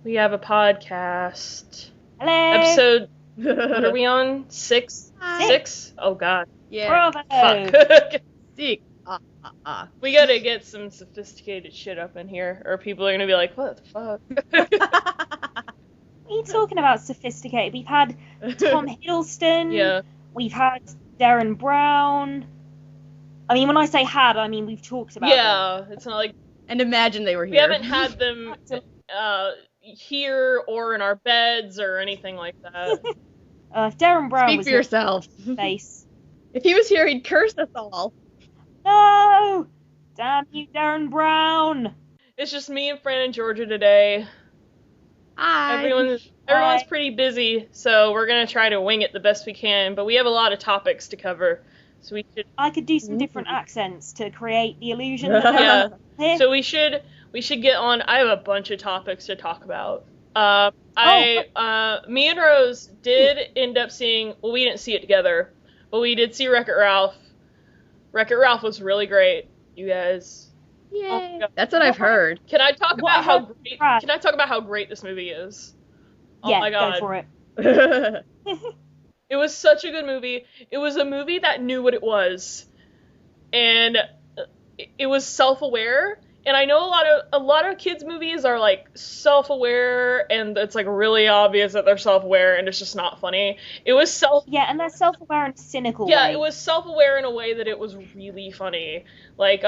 We have a podcast. Hello. Episode, what are we on? 6? Hi. 6? Oh, God. Yeah. Bravo. Fuck. Sick. We gotta get some sophisticated shit up in here, or people are gonna be like, what the fuck? What are you talking about sophisticated? We've had Tom Hiddleston. Yeah. We've had Darren Brown. I mean, when I say had, I mean we've talked about them. Yeah, it's not like And imagine they were we here. haven't had them here or in our beds or anything like that. If Darren Brown Speak was for yourself. in face. If he was here, he'd curse us all. No! Damn you, Darren Brown! It's just me and Fran and Georgia today. Hi. Everyone's pretty busy, so we're gonna try to wing it the best we can, but we have a lot of topics to cover, so we should... I could do some different accents to create the illusion Yeah. that here. So we should get on. I have a bunch of topics to talk about. Me and Rose did end up seeing, well, we didn't see it together, but we did see Wreck-It Ralph. Wreck-It Ralph was really great, you guys. Yay. Oh my God. That's what I've heard. Can I talk What about how about great? Brad? Can I talk about how great this movie is? Oh Yeah, my God. go for it. It was such a good movie. It was a movie that knew what it was, and it was self-aware. And I know a lot of kids' movies are like self-aware, and it's like really obvious that they're self-aware, and it's just not funny. It was Yeah, and they're self-aware and cynical. Yeah, way. it was self-aware in a way that it was really funny. Like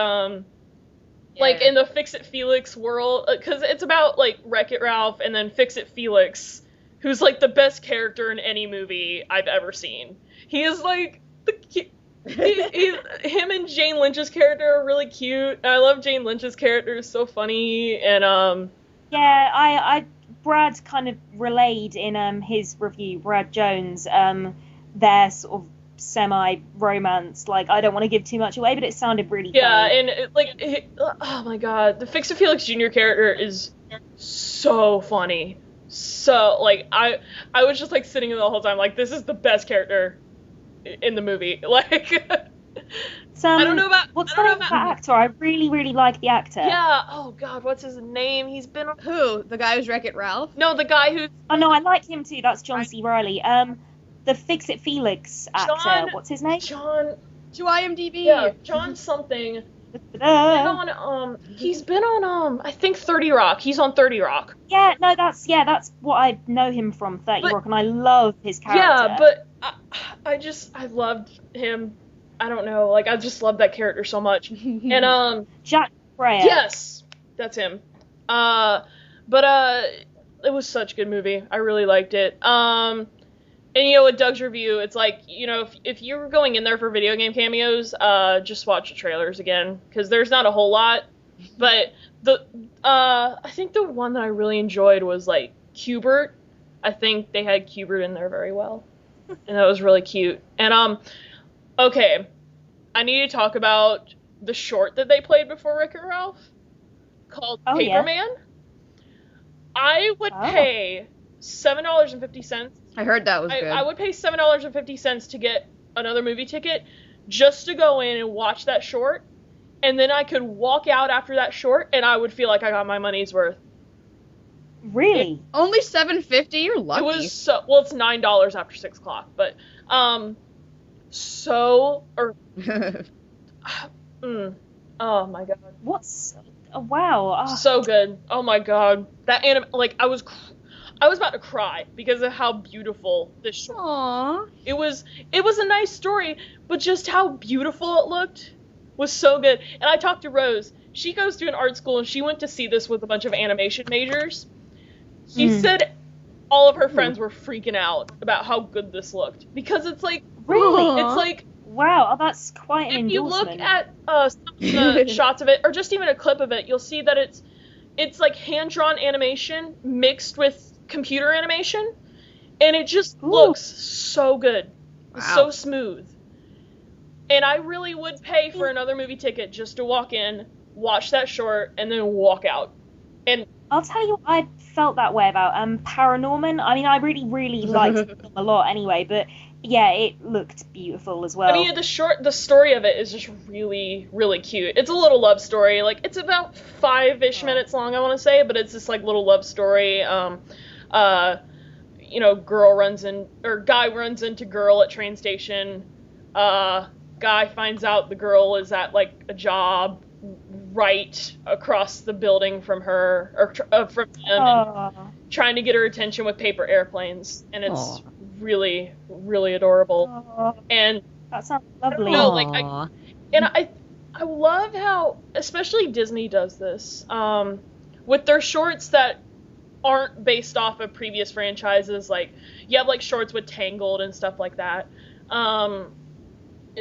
like in the Fix-It Felix world, because it's about like Wreck-It Ralph and then Fix-It Felix, who's like the best character in any movie I've ever seen. He is like him and Jane Lynch's character are really cute. I love Jane Lynch's character; it's so funny. And Yeah, I Brad kind of relayed in his review, Brad Jones, their sort of semi-romance. Like, I don't want to give too much away, but it sounded really yeah, funny. and oh my God, the Fix-It Felix Jr. character is so funny. So like I was just like sitting there the whole time like, this is the best character in the movie. Like I don't know about what's the name of that actor? I really, really like the actor. Yeah. Oh God, what's his name? He's been on... Who? The guy who's Wreck-It Ralph? No, the guy who... Oh no, I like him too. That's John C. Reilly. The Fix-It Felix actor. What's his name? John... To IMDb. Yeah, John something. He's been on I think 30 Rock. He's on 30 Rock. Yeah, no, that's what I know him from, 30 Rock, and I love his character. Yeah, but I loved him. I don't know, like I just love that character so much. And Jack Breyer. yes, that's him. But it was such a good movie. I really liked it. And, you know, with Doug's review, it's like, you know, if you're going in there for video game cameos, just watch the trailers again, because there's not a whole lot. But I think the one that I really enjoyed was, like, Q*bert. I think they had Q*bert in there very well. And that was really cute. And, okay, I need to talk about the short that they played before Wreck-It Ralph, called Paperman. Yeah. I would pay $7.50. I heard that was good. I would pay $7.50 to get another movie ticket just to go in and watch that short, and then I could walk out after that short, and I would feel like I got my money's worth. Really? Only $7.50? You're lucky. It was well, it's $9 after 6 o'clock, but oh my God. Wow. Oh. So good. Oh my God. That like I was about to cry because of how beautiful this short. Aww. It was a nice story, but just how beautiful it looked was so good. And I talked to Rose. She goes to an art school and she went to see this with a bunch of animation majors. She said all of her friends were freaking out about how good this looked because it's like really, it's like wow, that's quite an if you endorsement. look at some of the shots of it or just even a clip of it, you'll see that it's like hand-drawn animation mixed with computer animation, and it just looks so good. Wow. So smooth. And I really would pay for another movie ticket just to walk in, watch that short, and then walk out. And I'll tell you, I felt that way about Paranorman. I mean, I really, really liked them a lot anyway, but yeah, it looked beautiful as well. I mean, the story of it is just really, really cute. It's a little love story. Like, it's about 5-ish minutes long, I want to say, but it's this, like, little love story. You know, guy runs into girl at train station. Guy finds out the girl is at, like, a job right across the building from her, or from him, and trying to get her attention with paper airplanes, and it's really, really adorable. And that sounds lovely. No, like, I love how, especially Disney does this, with their shorts that aren't based off of previous franchises. Like, you have, like, shorts with Tangled and stuff like that.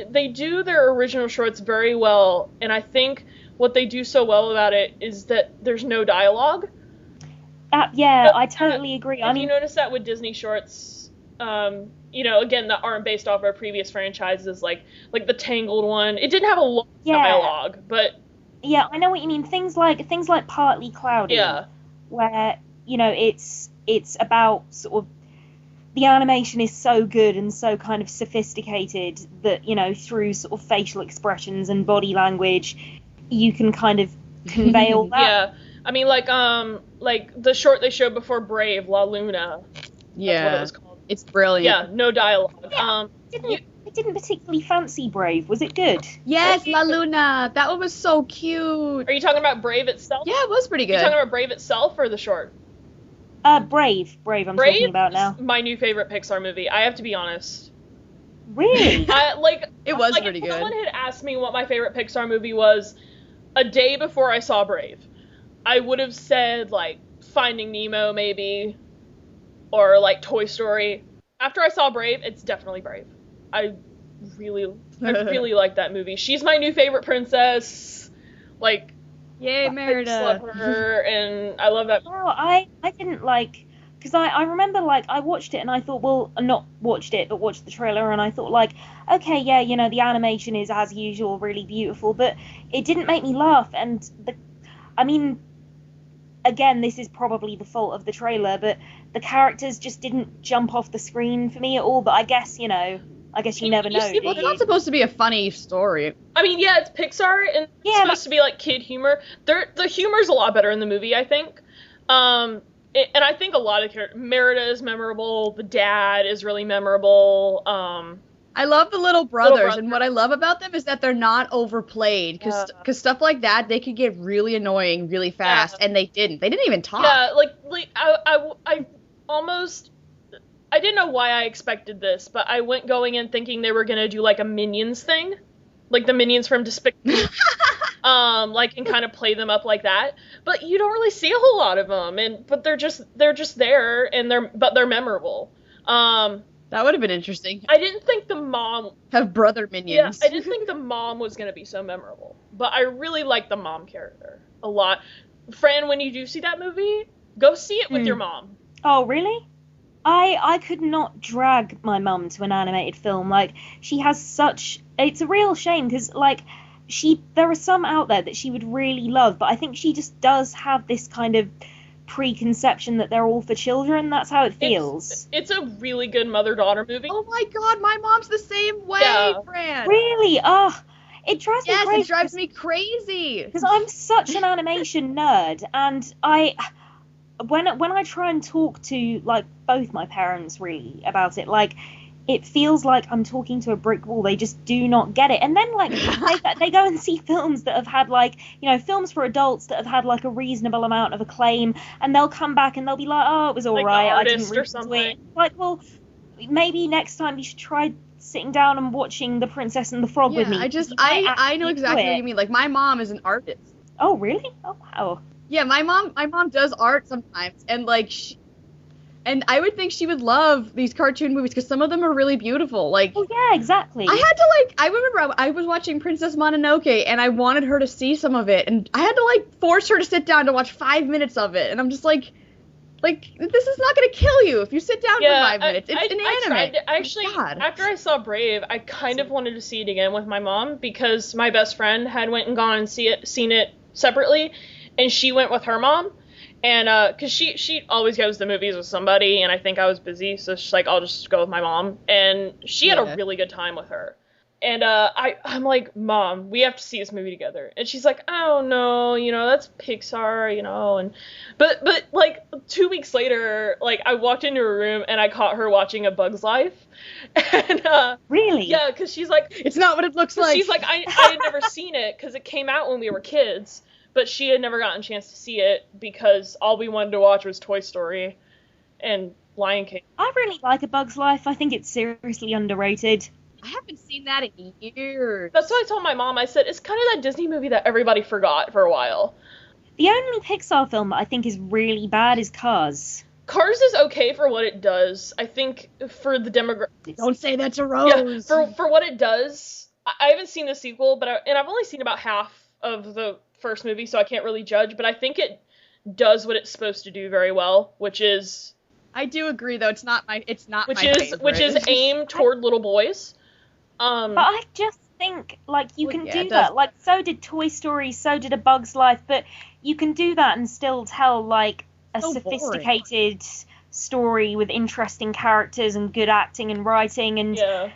They do their original shorts very well, and I think what they do so well about it is that there's no dialogue. Yeah, I totally agree. If you notice that with Disney shorts, you know, again, that aren't based off our previous franchises, like the Tangled one, it didn't have a lot of dialogue, but... Yeah, I know what you mean. Things like Partly Cloudy, where, you know, it's about sort of, the animation is so good and so kind of sophisticated that, you know, through sort of facial expressions and body language, you can kind of convey all that. Yeah, I mean, like the short they showed before Brave, La Luna. Yeah, that's what it was called. It's brilliant. Yeah, no dialogue. Yeah, I didn't particularly fancy Brave. Was it good? Yes, La Luna. That one was so cute. Are you talking about Brave itself? Yeah, it was pretty good. Are you talking about Brave itself or the short? Brave. I'm talking about now. My new favorite Pixar movie. I have to be honest. Really? It was pretty good. If someone had asked me what my favorite Pixar movie was a day before I saw Brave, I would have said, like, Finding Nemo, maybe, or, like, Toy Story. After I saw Brave, it's definitely Brave. I really like that movie. She's my new favorite princess. Like, yay, Merida. I just love her, and I love that. Well, I didn't like, because I remember, like, I watched it and I thought, well, not watched it, but watched the trailer, and I thought, like, okay, yeah, you know, the animation is, as usual, really beautiful, but it didn't make me laugh, and I mean, again, this is probably the fault of the trailer, but the characters just didn't jump off the screen for me at all, but I guess, you know, you never know. Well, it's not supposed to be a funny story. I mean, yeah, it's Pixar, and it's supposed to be, like, kid humor. The humor's a lot better in the movie, I think. And I think a lot of characters... Merida is memorable, the dad is really memorable, I love the little brothers, and what I love about them is that they're not overplayed, because stuff like that, they could get really annoying really fast, and they didn't. They didn't even talk. Yeah, like I almost... I didn't know why I expected this, but I went going in thinking they were gonna do, like, a Minions thing. Like the Minions from Despicable Me. Like, and kind of play them up like that. But you don't really see a whole lot of them, but they're just there, and they're memorable. That would have been interesting. I didn't think the mom... Have brother minions. Yeah, I didn't think the mom was gonna be so memorable. But I really like the mom character a lot. Fran, when you do see that movie, go see it with your mom. Oh, really? I could not drag my mum to an animated film. Like, she has such... It's a real shame, because, like, there are some out there that she would really love, but I think she just does have this kind of preconception that they're all for children. That's how it feels. It's a really good mother-daughter movie. Oh my god, my mom's the same way, Fran. Really? Oh, it drives me crazy. Yes, it drives me crazy. Because I'm such an animation nerd, and when I try and talk to, like, both my parents, really, about it, like, it feels like I'm talking to a brick wall. They just do not get it. And then, like, they go and see films that have had, like, you know, films for adults that have had, like, a reasonable amount of acclaim, and they'll come back and they'll be like, oh, it was all like right. The I didn't Artist really or something. do it. Like, well, maybe next time you should try sitting down and watching The Princess and the Frog with me. I know exactly what you mean. Like, my mom is an artist. Oh, really? Oh, wow. Yeah, my mom does art sometimes, and, like, and I would think she would love these cartoon movies, because some of them are really beautiful. Like, oh, yeah, exactly. I remember I was watching Princess Mononoke, and I wanted her to see some of it, and I had to, like, force her to sit down to watch 5 minutes of it, and I'm just like, this is not going to kill you if you sit down for 5 minutes. It's inanimate. After I saw Brave, I kind of wanted to see it again with my mom, because my best friend had went and gone and seen it separately, and she went with her mom, And, cause she always goes to movies with somebody, and I think I was busy, so she's like, I'll just go with my mom. And she had a really good time with her. And, I'm like, Mom, we have to see this movie together. And she's like, oh no, you know, that's Pixar, you know, and, but, like, 2 weeks later, like, I walked into her room, and I caught her watching A Bug's Life. And, Really? yeah, cause she's like, It's not what it looks like. she's like, I had never seen it, cause it came out when we were kids. But she had never gotten a chance to see it because all we wanted to watch was Toy Story and Lion King. I really like A Bug's Life. I think it's seriously underrated. I haven't seen that in years. That's what I told my mom. I said, it's kind of that Disney movie that everybody forgot for a while. The only Pixar film that I think is really bad is Cars. Cars is okay for what it does. I think for the demographic... Don't say that to Rose. Yeah, for what it does, I haven't seen the sequel, but I've only seen about half of the first movie, so I can't really judge, but I think it does what it's supposed to do very well, which is... I do agree, though. It's not my favorite. Which is aimed toward little boys. But I just think, like, you can do it that. does. Like, so did Toy Story, so did A Bug's Life, but you can do that and still tell, like, a So sophisticated story with interesting characters and good acting and writing, and Yeah.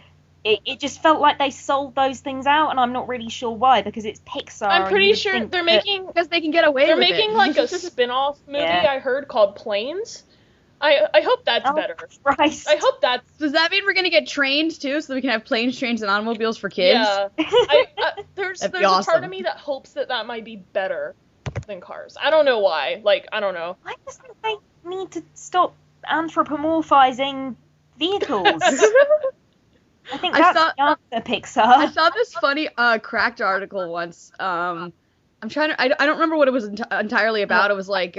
it just felt like they sold those things out, and I'm not really sure why, because it's Pixar. I'm and pretty you would sure think they're that- making... Because they can get away They're with making it. like a spin-off movie, Yeah. I heard, called Planes. I hope that's Oh, better. Christ. I hope that's... Does that mean we're gonna get trains too, so that we can have planes, trains, and automobiles for kids? Yeah. There's That'd be a part awesome. of me that hopes that might be better than Cars. I don't know why. Like, I don't know. I just think they need to stop anthropomorphizing vehicles. I think I that's saw- the answer, Pixar. I saw this funny Cracked article once. I'm trying to. I don't remember what it was entirely about. It was like,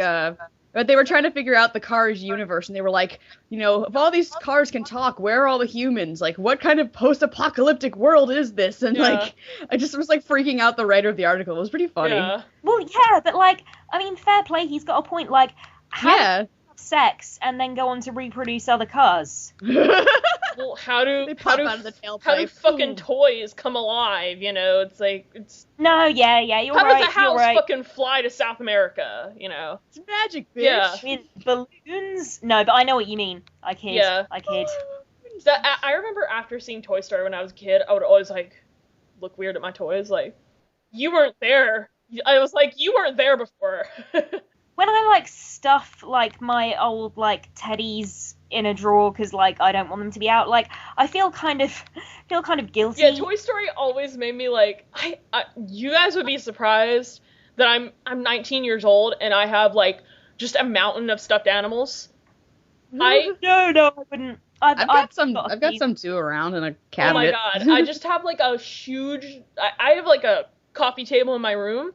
but they were trying to figure out the Cars universe, and they were like, you know, if all these cars can talk, where are all the humans? Like, what kind of post-apocalyptic world is this? And Yeah. like, I just was like freaking out the writer of the article. It was pretty funny. Yeah. Well, yeah, but like, I mean, fair play, he's got a point. Like, how do you Yeah. have sex and then go on to reproduce other cars? Well, how do They pop out of the how do tailpipe. fucking Ooh. toys come alive? You know, it's like it's No, yeah, you're how right. does a house You're right. fucking fly to South America? You know. It's magic, bitch. Yeah. With balloons? No, but I know what you mean. I kid. Yeah. I kid. I remember after seeing Toy Story when I was a kid, I would always like look weird at my toys. Like, you weren't there. I was like, you weren't there before. When I like stuff like my old like teddies in a drawer because like I don't want them to be out, like I feel kind of guilty. Yeah, Toy Story always made me like, you guys would be surprised that I'm 19 years old and I have like just a mountain of stuffed animals. No, I wouldn't. I've got some few. too around in a Oh cabinet. my god, I just have like a huge, I have like a coffee table in my room,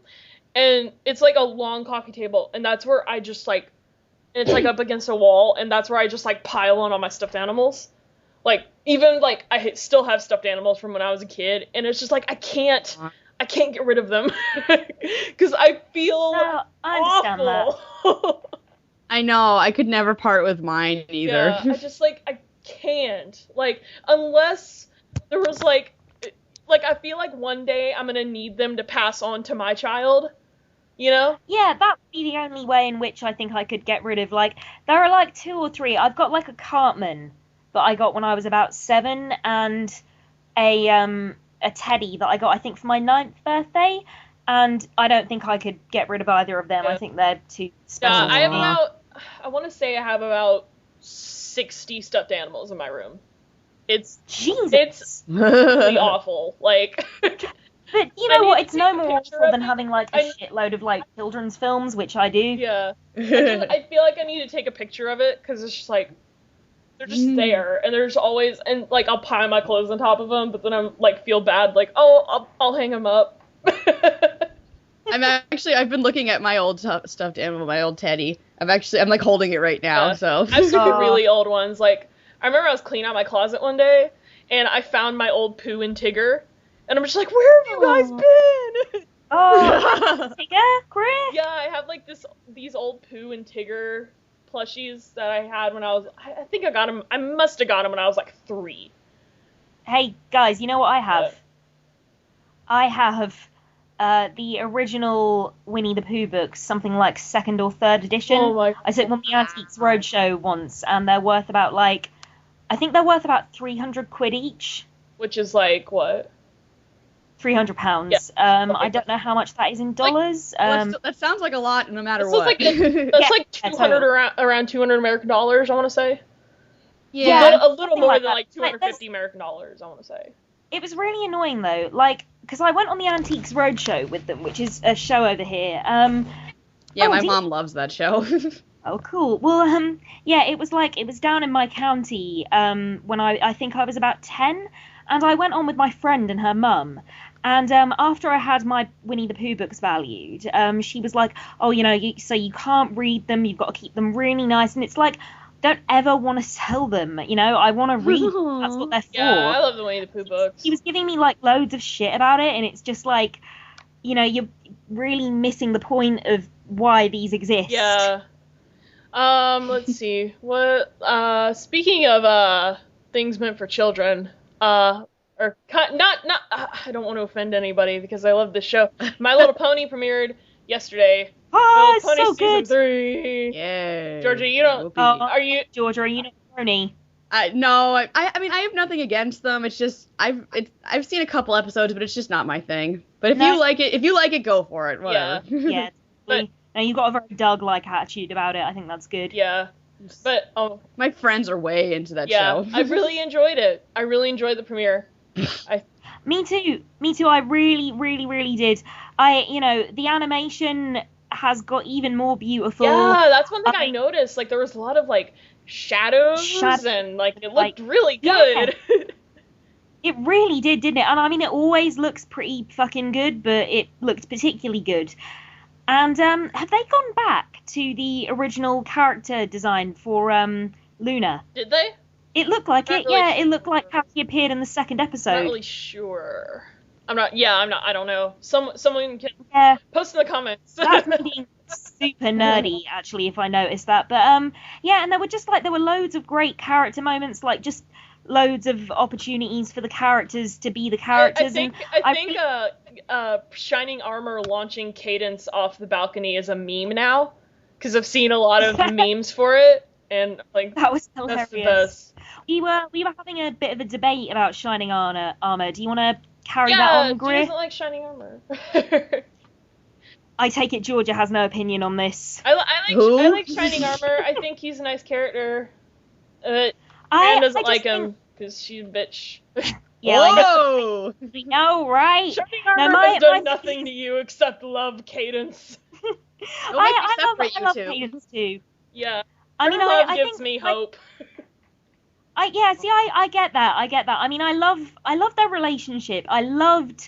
and it's like a long coffee table, and that's where I just like, it's like up against a wall, and that's where I just like pile on all my stuffed animals. Like, even like, I still have stuffed animals from when I was a kid, and it's just like, I can't get rid of them, because I feel No, I understand awful. I know, I could never part with mine either. Yeah, I just, like, I can't. Like, unless there was, like, I feel like one day I'm gonna need them to pass on to my child, you know? Yeah, that would be the only way in which I think I could get rid of, like, there are like 2 or 3. I've got like a Cartman that I got when I was about 7, and a teddy that I got I think for my 9th birthday, and I don't think I could get rid of either of them. Yeah. I think they're too special. Yeah, I have to me. I want to say I have about 60 stuffed animals in my room. It's Jesus. really awful. Like, But you I know need what? to It's take no a more picture awful of than it. having like a shitload of like children's films, which I do. yeah. I feel like I need to take a picture of it, because it's just like, they're just there, and there's always, and like, I'll pile my clothes on top of them, but then I'm like, feel bad, like, oh, I'll hang them up. I've been looking at my old stuffed animal, my old teddy. I'm like holding it right now, Yeah. so. I've seen the really old ones. Like, I remember I was cleaning out my closet one day, and I found my old Pooh and Tigger, and I'm just like, where have you guys been? Oh, Tigger, Greer. Yeah, I have like these old Pooh and Tigger plushies that I had when I was, I think I must have got them when I was like 3. Hey guys, you know what I have? What? I have the original Winnie the Pooh books, something like 2nd or 3rd edition. Oh my I took them on the Antiques Roadshow once, and they're worth about I think they're worth about 300 quid each. Which is like what? £300. Yeah. I don't know how much that is in dollars. That sounds like a lot, no matter That's what. like 200 around 200 American dollars, I want to say. Yeah. A little more like than that. like 250 American dollars, I want to say. It was really annoying though, because I went on the Antiques Roadshow with them, which is a show over here. Yeah, my mom loves that show. Oh, cool. Well, yeah, it was down in my county when I think I was about 10, and I went on with my friend and her mum. And after I had my Winnie the Pooh books valued, she was like, oh, so you can't read them, you've got to keep them really nice. And it's like, don't ever want to sell them, I want to read them. That's what they're for. Yeah, I love the Winnie the Pooh books. He was giving me like loads of shit about it, and it's just like, you're really missing the point of why these exist. Yeah. Let's see. What speaking of things meant for children, I don't want to offend anybody because I love this show. My Little Pony premiered yesterday. Oh, My Little Pony so season good. 3. Yeah. Georgia, you don't. Georgia, are you not a pony? No, I mean I have nothing against them. It's just I've seen a couple episodes, but it's just not my thing. But if you like it, go for it. Whatever. Yeah. But no, you've got a very Doug-like attitude about it. I think that's good. yeah, but my friends are way into that yeah, show. I really enjoyed it. I really enjoyed the premiere. Me too. I really, really, really did. The animation has got even more beautiful. Yeah, that's one thing I noticed. Like there was a lot of like shadows and like it looked really good. Yeah. It really did, didn't it? And I mean, it always looks pretty fucking good, but it looked particularly good. And have they gone back to the original character design for Luna? Did they? It looked like Not it. really Yeah, sure. it looked like how he appeared in the 2nd episode. Not really sure. I'm not. I don't know. Someone can Yeah, post in the comments. that's me being super nerdy, actually, if I noticed that. But yeah, and there were loads of great character moments, like just loads of opportunities for the characters to be the characters. I think Shining Armor launching Cadence off the balcony is a meme now, because I've seen a lot of memes for it, and like that was hilarious. that's the best. We were having a bit of a debate about Shining Armor. Do you want to carry that on, She Greer? doesn't like Shining Armor. I take it Georgia has no opinion on this. I like Shining Armor. I think he's a nice character. Fran doesn't like him because she's a bitch. Yeah, Whoa! I know, right? Shining Armor has done nothing to you except love Cadence. I love Cadence too. Yeah. I mean, love I gives think, me hope. I get that. I mean, I love their relationship. I loved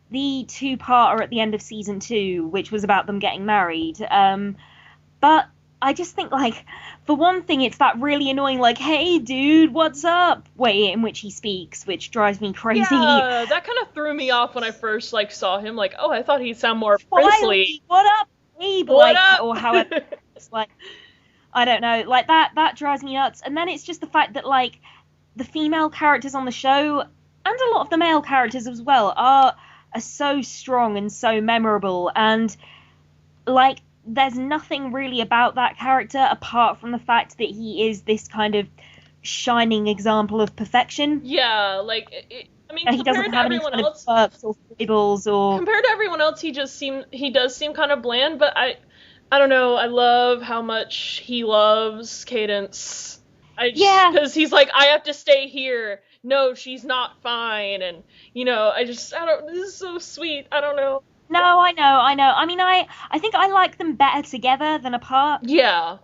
the 2-parter at the end of season 2, which was about them getting married. But I just think, like, for one thing, it's that really annoying, like, hey, dude, what's up? way in which he speaks, which drives me crazy. Yeah, that kind of threw me off when I first, like, saw him. Like, oh, I thought he'd sound more princely. What up, babe? What up? Or however, it's like, I don't know, like, that drives me nuts. And then it's just the fact that, like, the female characters on the show, and a lot of the male characters as well, are so strong and so memorable. And, like, there's nothing really about that character apart from the fact that he is this kind of shining example of perfection. Yeah, like, I mean, he doesn't have any kind of quirks or foibles or... Compared to everyone else, he does seem kind of bland, but I don't know, I love how much he loves Cadence. Because he's like, I have to stay here. No, she's not fine. And, this is so sweet. I don't know. No, I know. I mean, I think I like them better together than apart. Yeah,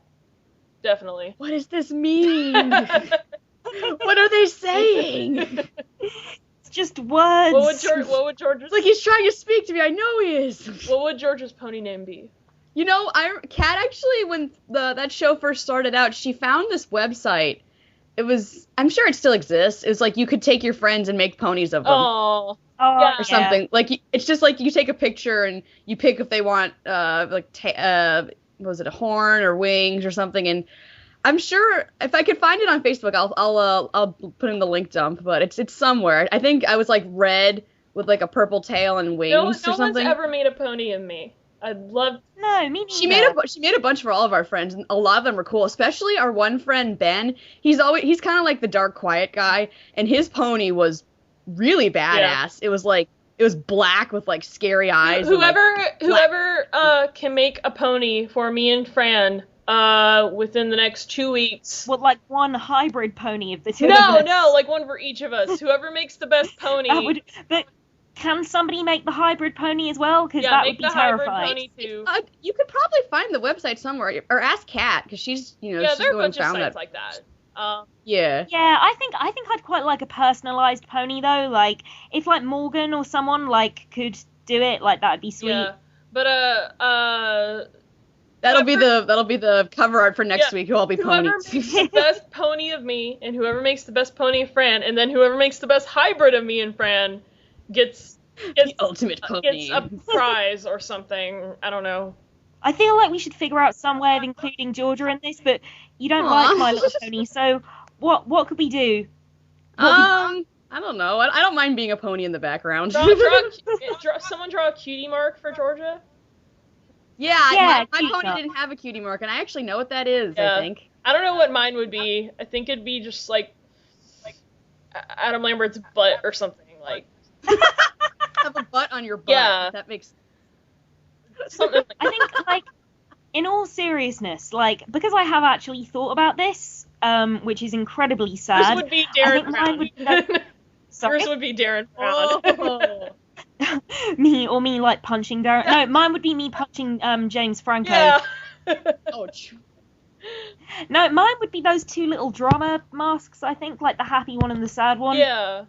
definitely. What does this mean? What are they saying? It's just words. What would George's... It's like he's trying to speak to me. I know he is. What would George's pony name be? Kat actually, when that show first started out, she found this website. I'm sure it still exists. It was like you could take your friends and make ponies of them. Oh, yeah. Or something. Like, it's just like you take a picture and you pick if they want, was it a horn or wings or something, and I'm sure if I could find it on Facebook, I'll put in the link dump, but it's somewhere. I think I was like red, with like a purple tail and wings No or one's something. ever made a pony of me. I'd love. No, me neither. She made a bunch for all of our friends, and a lot of them were cool. Especially our one friend Ben. He's kind of like the dark, quiet guy, and his pony was really badass. Yeah. It was black with like scary eyes. Whoever can make a pony for me and Fran within the next 2 weeks. What, like one hybrid pony of the two of us? No, like one for each of us. Whoever makes the best pony. But can somebody make the hybrid pony as well? Because Yeah, that make would be the hybrid terrifying. pony too. You could probably find the website somewhere, or ask Kat, because she's Yeah, she's there are the a one bunch who of found sites that. like that. Yeah. Yeah, I think I'd quite like a personalized pony though. Like if like Morgan or someone like could do it, like that'd be sweet. Yeah, but That'll be the cover art for next week. Who'll be whoever ponies. makes the best pony of me, and whoever makes the best pony of Fran, and then whoever makes the best hybrid of me and Fran gets the ultimate pony. gets a prize or something. I don't know. I feel like we should figure out some way of including Georgia in this, but you don't Aw. like My Little Pony, so what could we do? I don't know. I don't mind being a pony in the background. Someone draw a cutie mark for Georgia. Yeah, Yeah, my cute pony stuff. didn't have a cutie mark, and I actually know what that is, Yeah. I think. I don't know what mine would be. I think it'd be just like Adam Lambert's butt or something like Have a butt on your butt. Yeah. That makes something like I think, like, in all seriousness, like, because I have actually thought about this, which is incredibly sad. Yours would be I Darren think mine Brown. would be that- Sorry? Yours would be Darren Brown. Oh. me like punching Darren. No, mine would be me punching James Franco. Yeah. Ouch. No, mine would be those two little drama masks, I think, like the happy one and the sad one. Yeah.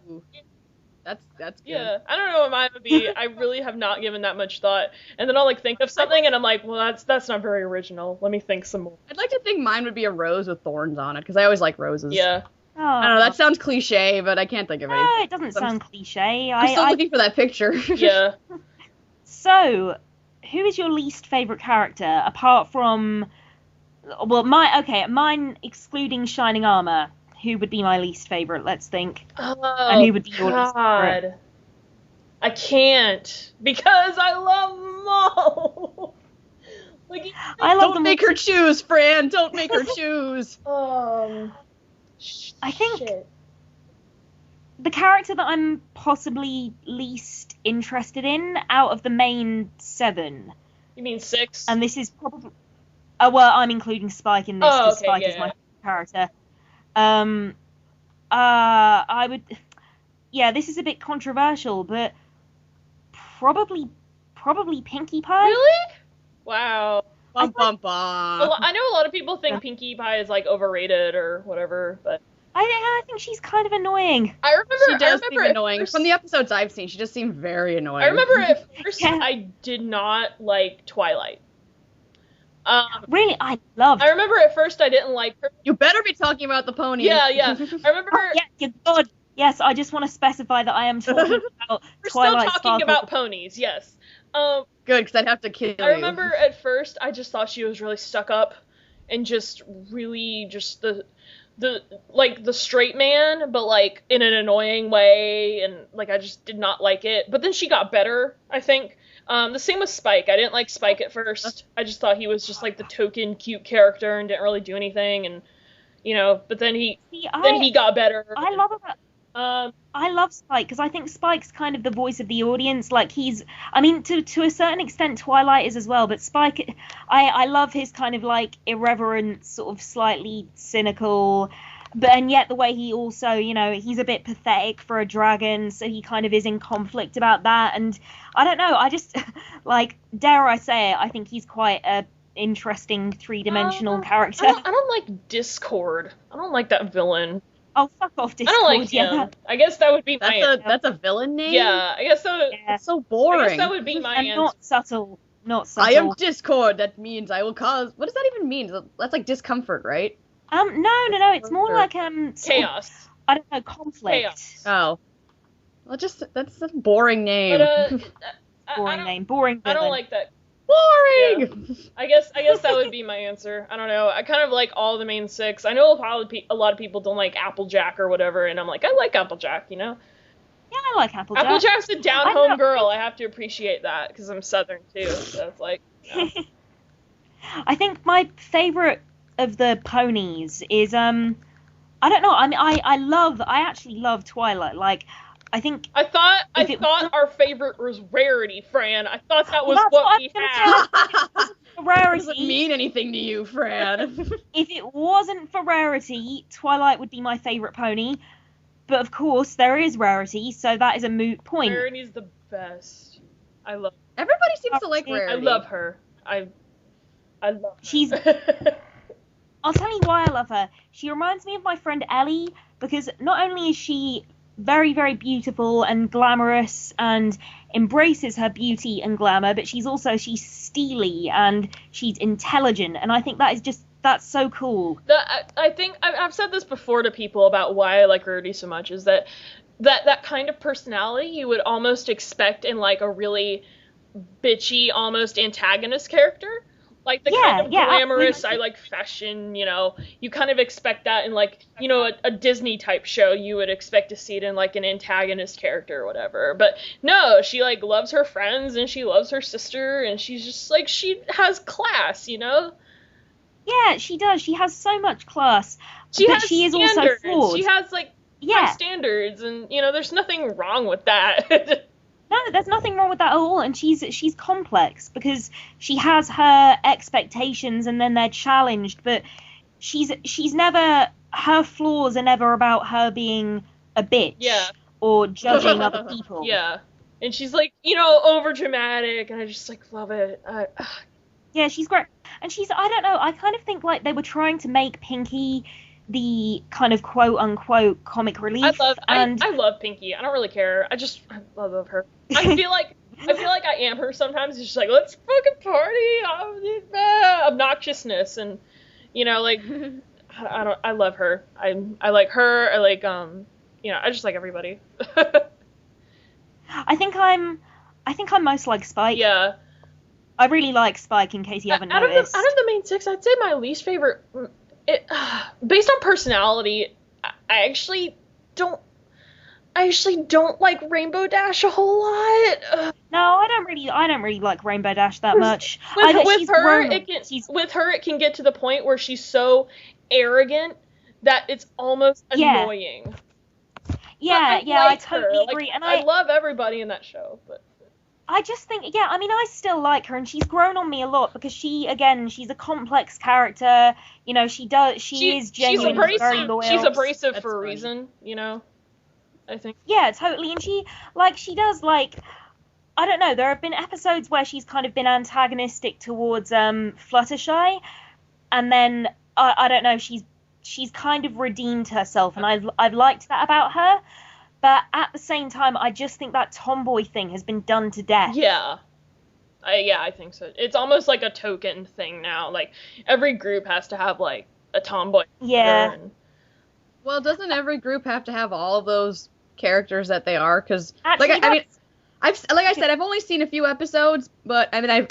That's good. Yeah. I don't know what mine would be. I really have not given that much thought. And then I'll like think of something and I'm like, well, that's not very original. Let me think some more. I'd like to think mine would be a rose with thorns on it, because I always like roses. Yeah. Oh. I don't know, that sounds cliche, but I can't think of No, anything. it doesn't sound cliche. I'm still looking for that picture. Yeah. So, who is your least favorite character apart from? Well, mine excluding Shining Armor. Who would be my least favorite? Let's think. Oh, And who would be your least favorite? God. I can't because I love them all. Like, I love Don't them. make her choose, Fran. Don't make her choose. I think shit. the character that I'm possibly least interested in out of the main 7, You mean 6? and this is probably. Well, I'm including Spike in this Oh, because okay, Spike yeah. is my character. I would. Yeah, this is a bit controversial, but probably Pinkie Pie. Really? Wow. Bum, bum, bum. Well, I know a lot of people think Pinkie Pie is like overrated or whatever, but I think she's kind of annoying. I remember. She does seem at annoying. first- From the episodes I've seen, she just seemed very annoying. I remember at first Yeah. I did not like Twilight. Really, I loved. I remember at first I didn't like her. You better be talking about the pony. Yeah. I remember. Oh, yeah, God. Yes, I just want to specify that I am talking about We're still Twilight talking Sparkle. about ponies. Yes. Good, because I'd have to kill you. I remember at first I just thought she was really stuck up and just really just the like the straight man, but like in an annoying way, and like I just did not like it. But then she got better, I think. The same with Spike. I didn't like Spike at first. I just thought he was just like the token cute character and didn't really do anything, and but then he got better. I love about. I love Spike because I think Spike's kind of the voice of the audience. Like I mean, to a certain extent, Twilight is as well. But Spike, I love his kind of like irreverent, sort of slightly cynical, and yet the way he also, he's a bit pathetic for a dragon, so he kind of is in conflict about that. And I don't know, I just like, dare I say it, I think he's quite a interesting 3-dimensional character. I don't like Discord. I don't like that villain. Oh, fuck off, Discord. I don't like him. I guess that would be my answer. That's a villain name? Yeah, I guess that would, Yeah. That's so boring. I guess that would be my And answer. not subtle. I am Discord. That means I will cause... What does that even mean? That's like discomfort, right? No. It's more like sort of, Chaos. I don't know, conflict. Chaos. Oh. Well, that's a boring name. But Boring name. Boring I villain. don't like that. boring! I guess that would be my answer. I don't know. I kind of like all the main 6. I know a lot of people don't like Applejack or whatever, and I'm like, I like Applejack, Yeah, I like Applejack. Applejack's a down-home know. girl. I have to appreciate that, because I'm Southern, too. So it's like, you know. I think my favorite of the ponies is I don't know. I mean, I actually love Twilight. Like, I think I thought our favorite was Rarity, Fran. I thought that was that's what we had. Rarity. Doesn't mean anything to you, Fran. If it wasn't for Rarity, Twilight would be my favorite pony. But of course, there is Rarity, so that is a moot point. Rarity's the best. I love. Everybody seems to like Rarity. I love her. I love her. She's. I'll tell you why I love her. She reminds me of my friend Ellie, because not only is she very, very beautiful and glamorous and embraces her beauty and glamour, but she's steely and she's intelligent, and I think that's so cool. I think I've said this before to people about why I like Rarity so much, is that kind of personality you would almost expect in like a really bitchy, almost antagonist character. Like the kind of glamorous, absolutely. I like fashion, you know, you kind of expect that in like, you know, a Disney type show, you would expect to see it in like an antagonist character or whatever. But no, she like loves her friends and she loves her sister and she's just like, she has class, you know? Yeah, she does. She has so much class. She is also flawed. She has like high standards and, you know, there's nothing wrong with that. No, there's nothing wrong with that at all, and she's complex because she has her expectations and then they're challenged, but she's never, her flaws are never about her being a bitch or judging other people. Yeah, and she's like, you know, over dramatic, and I just like love it. Yeah, she's great, and I don't know, I kind of think like they were trying to make Pinky the kind of quote unquote comic relief. I love Pinky. I don't really care. I love her. I feel like I am her sometimes. It's just like, let's fucking party, obnoxiousness, and you know, like I love her. I like her. I like you know, I just like everybody. I think I'm most like Spike. Yeah. I really like Spike, in case you haven't noticed. Out of the main six, I'd say my least favorite. Based on personality, I actually don't like Rainbow Dash a whole lot. No, I don't really like Rainbow Dash that much. With her, it can get to the point where she's so arrogant that it's almost annoying. Yeah, I totally agree. And I love everybody in that show, but I just think, I mean, I still like her, and she's grown on me a lot because she's a complex character. You know, she is genuine, very loyal. She's abrasive for a reason, you know, I think. Yeah, totally, and she does, like, I don't know, there have been episodes where she's kind of been antagonistic towards Fluttershy, and then, I don't know, she's kind of redeemed herself, and I've liked that about her. But at the same time, I just think that tomboy thing has been done to death. Yeah. I think so. It's almost like a token thing now. Like, every group has to have, like, a tomboy. Yeah. Well, doesn't every group have to have all of those characters that they are? Because, I've only seen a few episodes, but, I mean,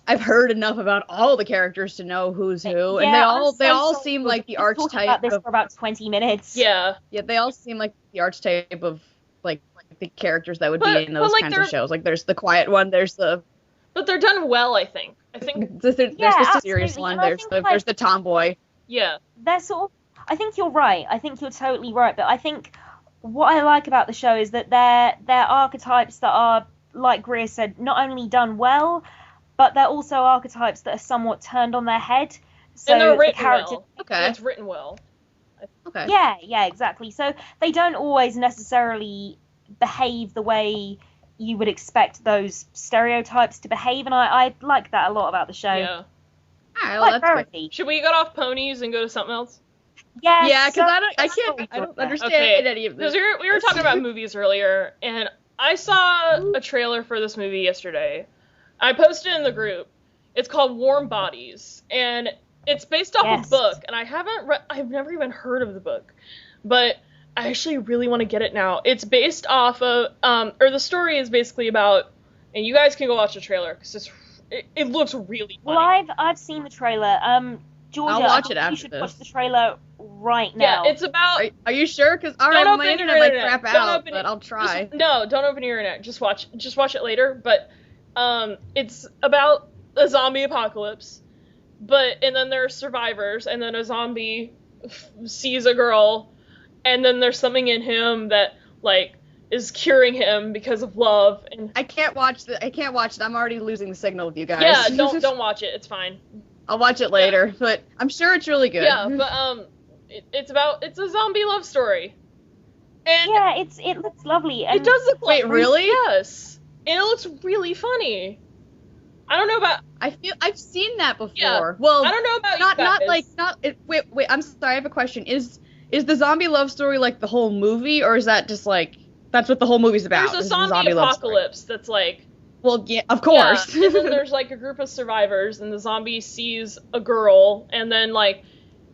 I've heard enough about all the characters to know who's who, and they all seem like the archetype. About this for about 20 minutes. Yeah. Yeah, they all seem like the archetype of like the characters that would be in those kinds of shows. Like there's the quiet one, but they're done well, I think. There's the serious one, there's the tomboy. Yeah. They're sort of, I think you're right. I think you're totally right, but I think what I like about the show is that they're archetypes that are, like Greer said, not only done well, but they're also archetypes that are somewhat turned on their head. So and they're written well. Okay. It's written well. Okay. Yeah, exactly. So they don't always necessarily behave the way you would expect those stereotypes to behave, and I like that a lot about the show. Yeah. Alright, well, that's good. Should we get off ponies and go to something else? Yeah, because I don't understand any of this. Because we were talking about movies earlier, and I saw a trailer for this movie yesterday. I posted it in the group. It's called Warm Bodies, and it's based off a book, and I've never even heard of the book, but I actually really want to get it now. It's based off of, or the story is basically about, and you guys can go watch the trailer, because it looks really funny. Well, I've seen the trailer. Georgia, I'll watch I it think you after should this. watch the trailer right now. Yeah, it's about. Are you sure? Because alright, Don't my open internet your might internet. crap Don't out, open but it. I'll try. No, don't open your internet. Just watch it later. But it's about a zombie apocalypse. And then there are survivors, and then a zombie sees a girl, and then there's something in him that like is curing him because of love. And I can't watch it. I'm already losing the signal with you guys. yeah, don't watch it. It's fine. I'll watch it later, but I'm sure it's really good. Yeah, but it's a zombie love story. And Yeah, it looks lovely. And it does look like Wait, really? Yes. And it looks really funny. I don't know about I feel I've seen that before. Yeah. Well, I don't know about not you guys. wait, I'm sorry, I have a question. Is the zombie love story like the whole movie, or is that just like that's what the whole movie's about? There's a is the zombie love story? apocalypse that's like Well, yeah, of course. Yeah, and then there's like a group of survivors, and the zombie sees a girl, and then like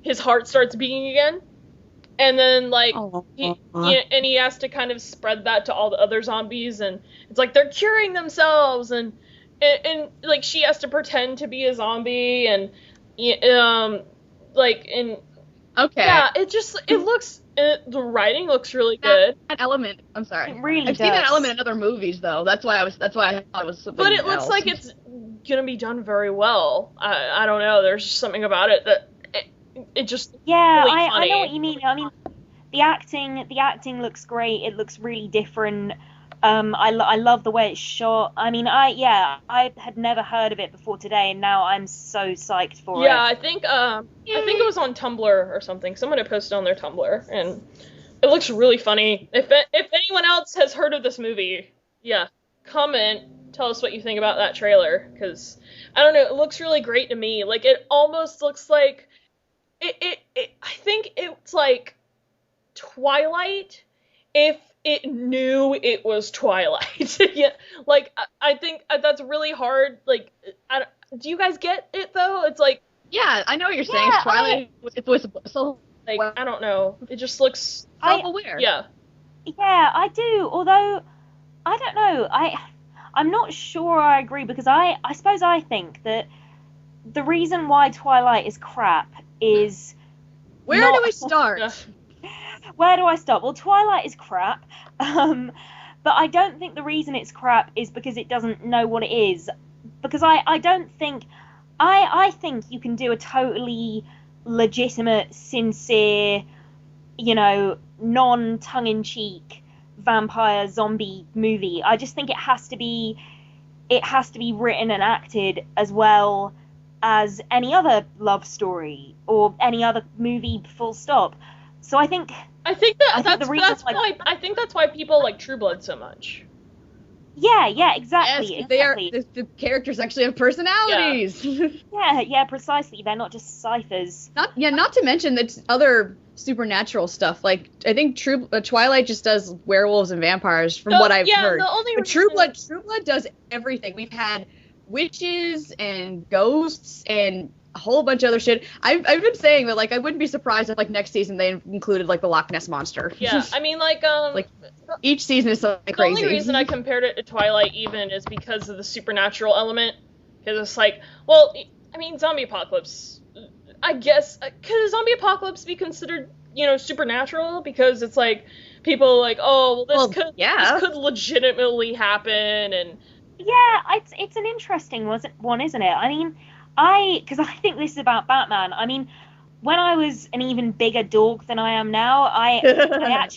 his heart starts beating again, and then like he has to kind of spread that to all the other zombies, and it's like they're curing themselves, and like she has to pretend to be a zombie, and like and Okay. yeah, it looks the writing looks really good. That element. I'm sorry. It really I've seen that does. element in other movies though. That's why I thought it was something But it looks else. like it's gonna be done very well. I don't know. There's just something about it that it just Yeah, really I funny. know what you mean. I mean, the acting looks great. It looks really different. I love the way it's shot. I mean, I had never heard of it before today, and now I'm so psyched for Yeah, it. I think it was on Tumblr or something. Someone had posted on their Tumblr, and it looks really funny. If anyone else has heard of this movie, yeah, comment, tell us what you think about that trailer, because I don't know, it looks really great to me. Like it almost looks like it I think it's like Twilight if it knew it was Twilight. Yeah, like I think that's really hard. Like, do you guys get it though? It's like, yeah, I know what you're saying. Yeah, Twilight it was so like I don't know. It just looks self-aware. yeah. Yeah, I do. Although I don't know. I'm not sure I agree, because I suppose I think that the reason why Twilight is crap is Where not- do we start? Yeah. Where do I start? Well, Twilight is crap, but I don't think the reason it's crap is because it doesn't know what it is. Because I don't think... I think you can do a totally legitimate, sincere, non-tongue-in-cheek vampire zombie movie. I just think it has to be written and acted as well as any other love story or any other movie, full stop. So I think that's why people like True Blood so much. yeah, exactly. Yes, exactly. the characters actually have personalities. Yeah, precisely. They're not just ciphers. Not to mention that other supernatural stuff. Like I think Twilight just does werewolves and vampires from what I've heard. The only But True Blood does everything. We've had witches and ghosts and a whole bunch of other shit. I've been saying that like I wouldn't be surprised if like next season they included like the Loch Ness monster. Yeah, I mean like each season is something the crazy. only reason I compared it to Twilight even is because of the supernatural element. Because it's like, well, I mean, zombie apocalypse. I guess could a zombie apocalypse be considered, supernatural? Because it's like people are like, oh, well, this could legitimately happen, and yeah, it's an interesting one, isn't it? I mean, because I think this is about Batman. I mean, when I was an even bigger dork than I am now, I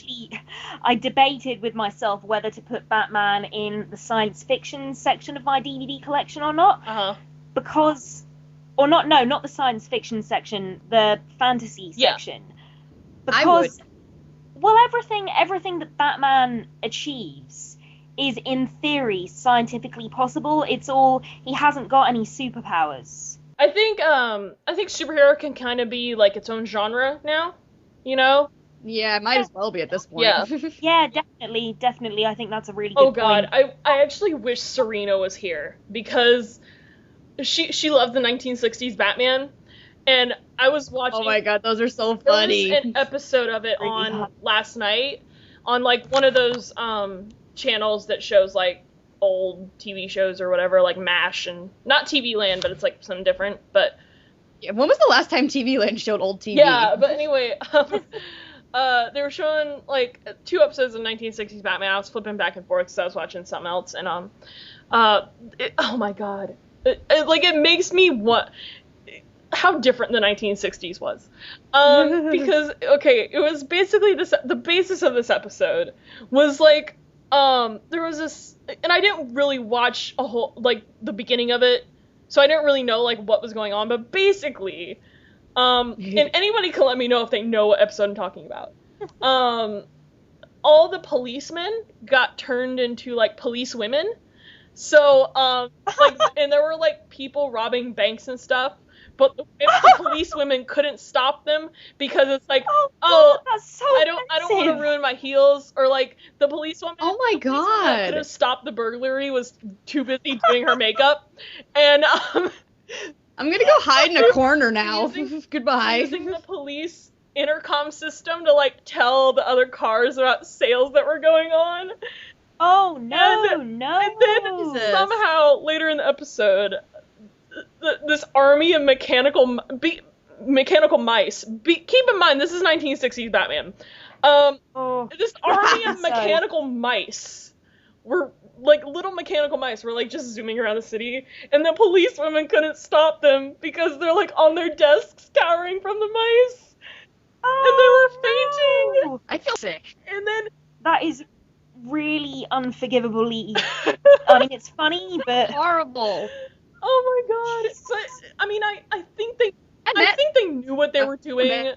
debated with myself whether to put Batman in the science fiction section of my DVD collection or not. Not the science fiction section, the fantasy section. Because, well, everything that Batman achieves is in theory scientifically possible. It's all, he hasn't got any superpowers. I think superhero can kind of be like its own genre now, Yeah, it might as well be at this point. Yeah. Yeah, definitely. I think that's a really good Oh god, point. I actually wish Serena was here because she loved the 1960s Batman, and I was watching. Oh my god, those are so There funny. was an episode of it on last night on like one of those channels that shows like old TV shows or whatever, like MASH, and not TV Land, but it's like something different. But Yeah, when was the last time TV Land showed old TV? Yeah, but anyway, they were showing like 2 episodes of 1960s Batman. I was flipping back and forth because I was watching something else, and oh my god, it makes me want how different the 1960s was, because okay, it was basically the basis of this episode was like there was this, and I didn't really watch a whole like the beginning of it, so I didn't really know like what was going on, but basically. And anybody can let me know if they know what episode I'm talking about. All the policemen got turned into, like, police women. So, like, and there were, like, people robbing banks and stuff, but the police women couldn't stop them because it's like, that's so I don't want to ruin my heels, or, like, the police woman. Oh my god. Could have stopped the burglary, was too busy doing her makeup, and, I'm gonna go hide in a corner now. Goodbye. Using the police intercom system to, like, tell the other cars about sales that were going on. Oh, no, And then somehow, later in the episode, this army of mechanical mice. Keep in mind, this is 1960s Batman. This army of mechanical mice were... like, little mechanical mice were, like, just zooming around the city, and the policewomen couldn't stop them because they're, like, on their desks cowering from the mice. And they were fainting. I feel sick. And then... That is really unforgivably... I mean, it's funny, but... Horrible. Oh my god. But, I mean, I think they knew what they were doing.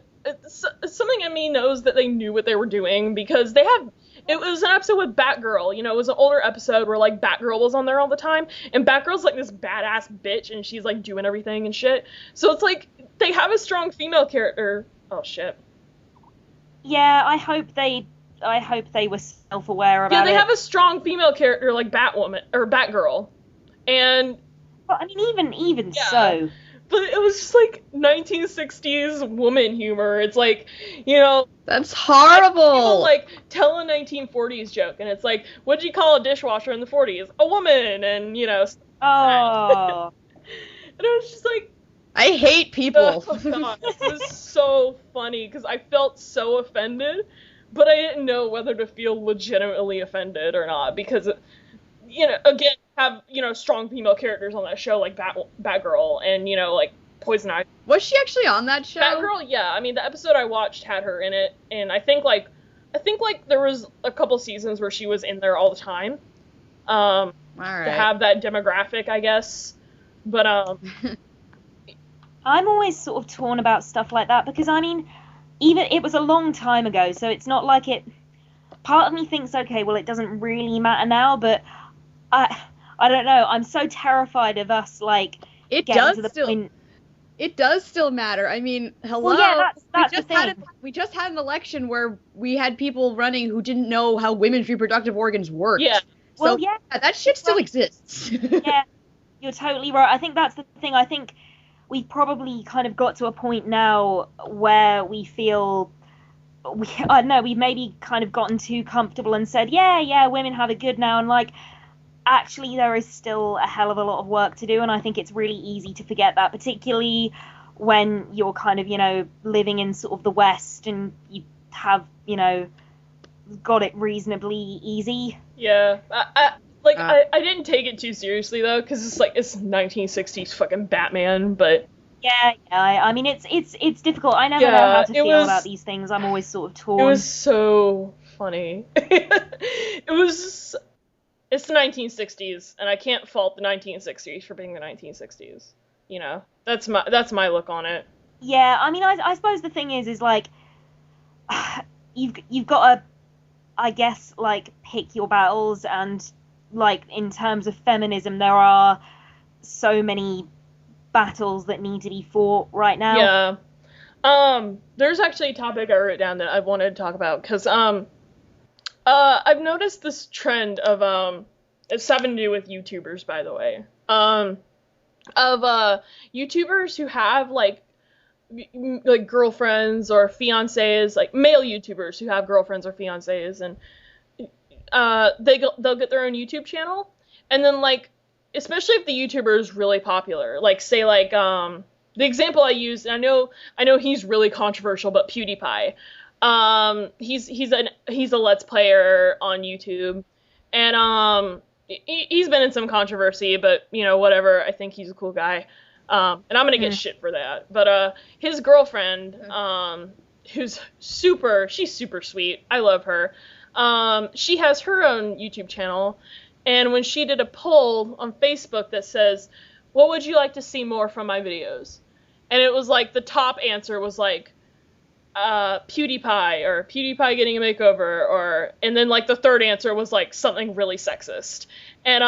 Something in me knows that they knew what they were doing, because they have... It was an episode with Batgirl, you know, it was an older episode where, like, Batgirl was on there all the time, and Batgirl's, like, this badass bitch, and she's, like, doing everything and shit. So it's, like, they have a strong female character. Oh, shit. Yeah, I hope they were self-aware about it. Yeah, they have a strong female character like Batwoman, or Batgirl. And... But, I mean, even so... But it was just, like, 1960s woman humor. It's like, you know... That's horrible! People, like, tell a 1940s joke, and it's like, what'd you call a dishwasher in the 40s? A woman! And, you know... Oh... And it was just like... I hate people. Oh, God. It was so funny, because I felt so offended, but I didn't know whether to feel legitimately offended or not, because... You know, again, have, you know, strong female characters on that show, like Batgirl, and, you know, like, Poison Ivy. Was she actually on that show? Batgirl, yeah. I mean, the episode I watched had her in it, and I think there was a couple seasons where she was in there all the time. All right. To have that demographic, I guess. But, I'm always sort of torn about stuff like that, because, I mean, even, it was a long time ago, so it's not like it... Part of me thinks, okay, well, it doesn't really matter now, but... I don't know. I'm so terrified of us, like, It getting does to the still. point... It does still matter. I mean, hello. Well, yeah, that's the thing. We just had an election where we had people running who didn't know how women's reproductive organs worked. yeah. So, Well, yeah. that shit still exists. Yeah, you're totally right. I think that's the thing. I think we've probably kind of got to a point now where we feel... I don't know, we've maybe kind of gotten too comfortable and said, yeah, women have it good now, and, like... Actually, there is still a hell of a lot of work to do, and I think it's really easy to forget that, particularly when you're kind of, you know, living in sort of the West and you have, you know, got it reasonably easy. Yeah. I didn't take it too seriously, though, because it's like, it's 1960s fucking Batman, but... Yeah, I mean, it's difficult. I never know how to feel about these things. I'm always sort of torn. It was so funny. It's the 1960s, and I can't fault the 1960s for being the 1960s. You know, that's my look on it. Yeah, I mean, I suppose the thing is like, you've got to, I guess, like, pick your battles, and, like, in terms of feminism, there are so many battles that need to be fought right now. Yeah. There's actually a topic I wrote down that I wanted to talk about, because, I've noticed this trend of, it's having to do with YouTubers, by the way, of YouTubers who have, like girlfriends or fiancés, like male YouTubers who have girlfriends or fiancés, and, they'll get their own YouTube channel, and then, like, especially if the YouTuber is really popular, like, say, like, the example I use, and I know he's really controversial, but PewDiePie. He's a Let's Player on YouTube, and he's been in some controversy, but whatever. I think he's a cool guy, and I'm gonna get shit for that. But his girlfriend, she's super sweet. I love her. She has her own YouTube channel, and when she did a poll on Facebook that says, "What would you like to see more from my videos?" and it was like the top answer was like PewDiePie, or PewDiePie getting a makeover, and then like the third answer was like something really sexist, and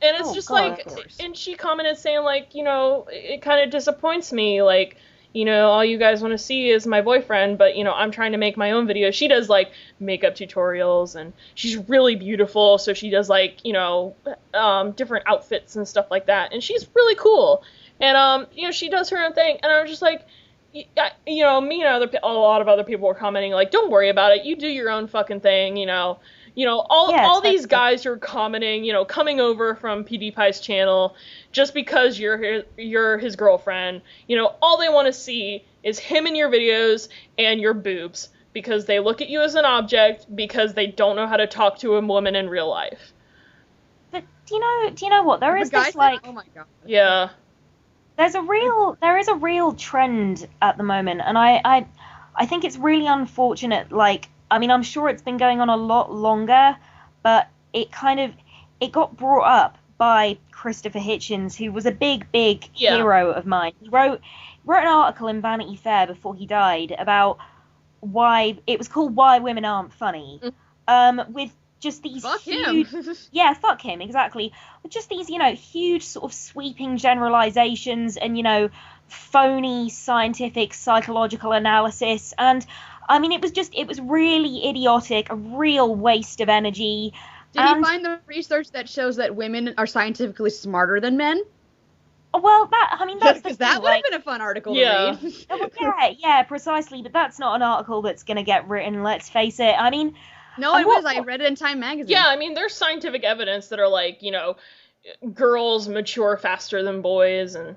it's just God, like, and she commented saying like, it kind of disappoints me, like, all you guys want to see is my boyfriend, but I'm trying to make my own videos. She does like makeup tutorials, and she's really beautiful, so she does like different outfits and stuff like that, and she's really cool, and she does her own thing, and I was just like, me and a lot of other people were commenting like, don't worry about it, you do your own fucking thing, all these guys who are commenting, coming over from PewDiePie's channel just because you're his girlfriend, all they want to see is him in your videos and your boobs, because they look at you as an object, because they don't know how to talk to a woman in real life. But do you know what? There is this like, oh my god. Yeah. There is a real trend at the moment, and I think it's really unfortunate. Like, I mean, I'm sure it's been going on a lot longer, but it got brought up by Christopher Hitchens, who was a big hero of mine. He wrote an article in Vanity Fair before he died about why it was called "Why Women Aren't Funny," with just these huge, fuck him, exactly. With just these, huge sort of sweeping generalizations and, phony scientific psychological analysis. And I mean, it was really idiotic, a real waste of energy. Did he find the research that shows that women are scientifically smarter than men? Well, that's because that would have been a fun article to read. Well, yeah, precisely. But that's not an article that's going to get written. Let's face it. I mean, no, it was. I read it in Time magazine. Yeah, I mean, there's scientific evidence that are like, girls mature faster than boys, and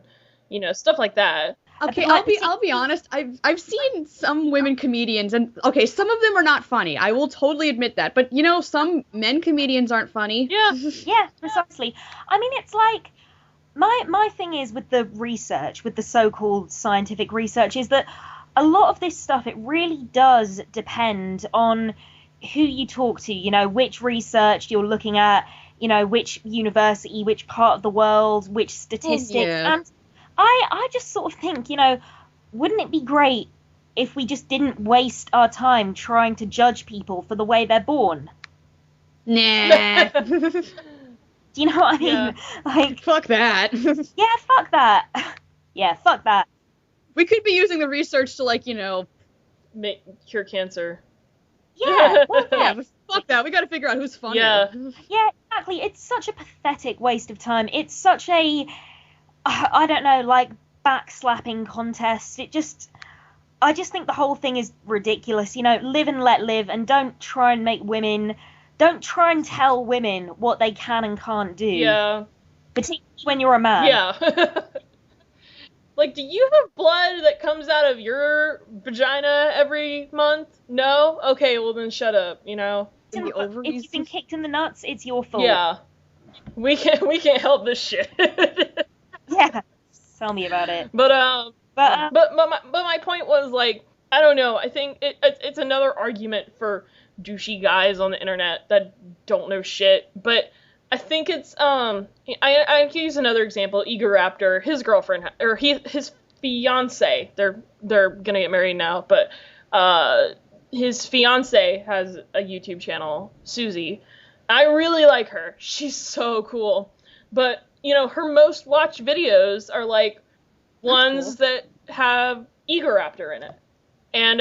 stuff like that. Okay, I'll be honest. I've seen some women comedians, and okay, some of them are not funny. I will totally admit that. But some men comedians aren't funny. Yeah. Yeah, precisely. I mean, it's like my thing is with the research, with the so-called scientific research, is that a lot of this stuff, it really does depend on who you talk to, which research you're looking at, which university, which part of the world, which statistics. And I just sort of think, wouldn't it be great if we just didn't waste our time trying to judge people for the way they're born? Nah. Do you know what I mean? Yeah. Like, fuck that. Yeah, fuck that. Yeah, fuck that. We could be using the research to cure cancer. Yeah, well, yeah, but fuck that. We got to figure out who's funnier. Yeah, exactly. It's such a pathetic waste of time. It's such a, I don't know, like, backslapping contest. I just think the whole thing is ridiculous. Live and let live, and don't try and tell women what they can and can't do. Yeah. Particularly when you're a man. Yeah. Like, do you have blood that comes out of your vagina every month? No? Okay, well then shut up, The ovaries. If you've been kicked in the nuts, it's your fault. Yeah. We can't help this shit. Yeah. Tell me about it. But my point was, like, I don't know, I think it's another argument for douchey guys on the internet that don't know shit, but I think it's, I can use another example. Egoraptor, his girlfriend, or his fiance, they're gonna get married now, but his fiance has a YouTube channel, Susie. I really like her. She's so cool. But, her most watched videos are, like, ones that have Egoraptor in it. And,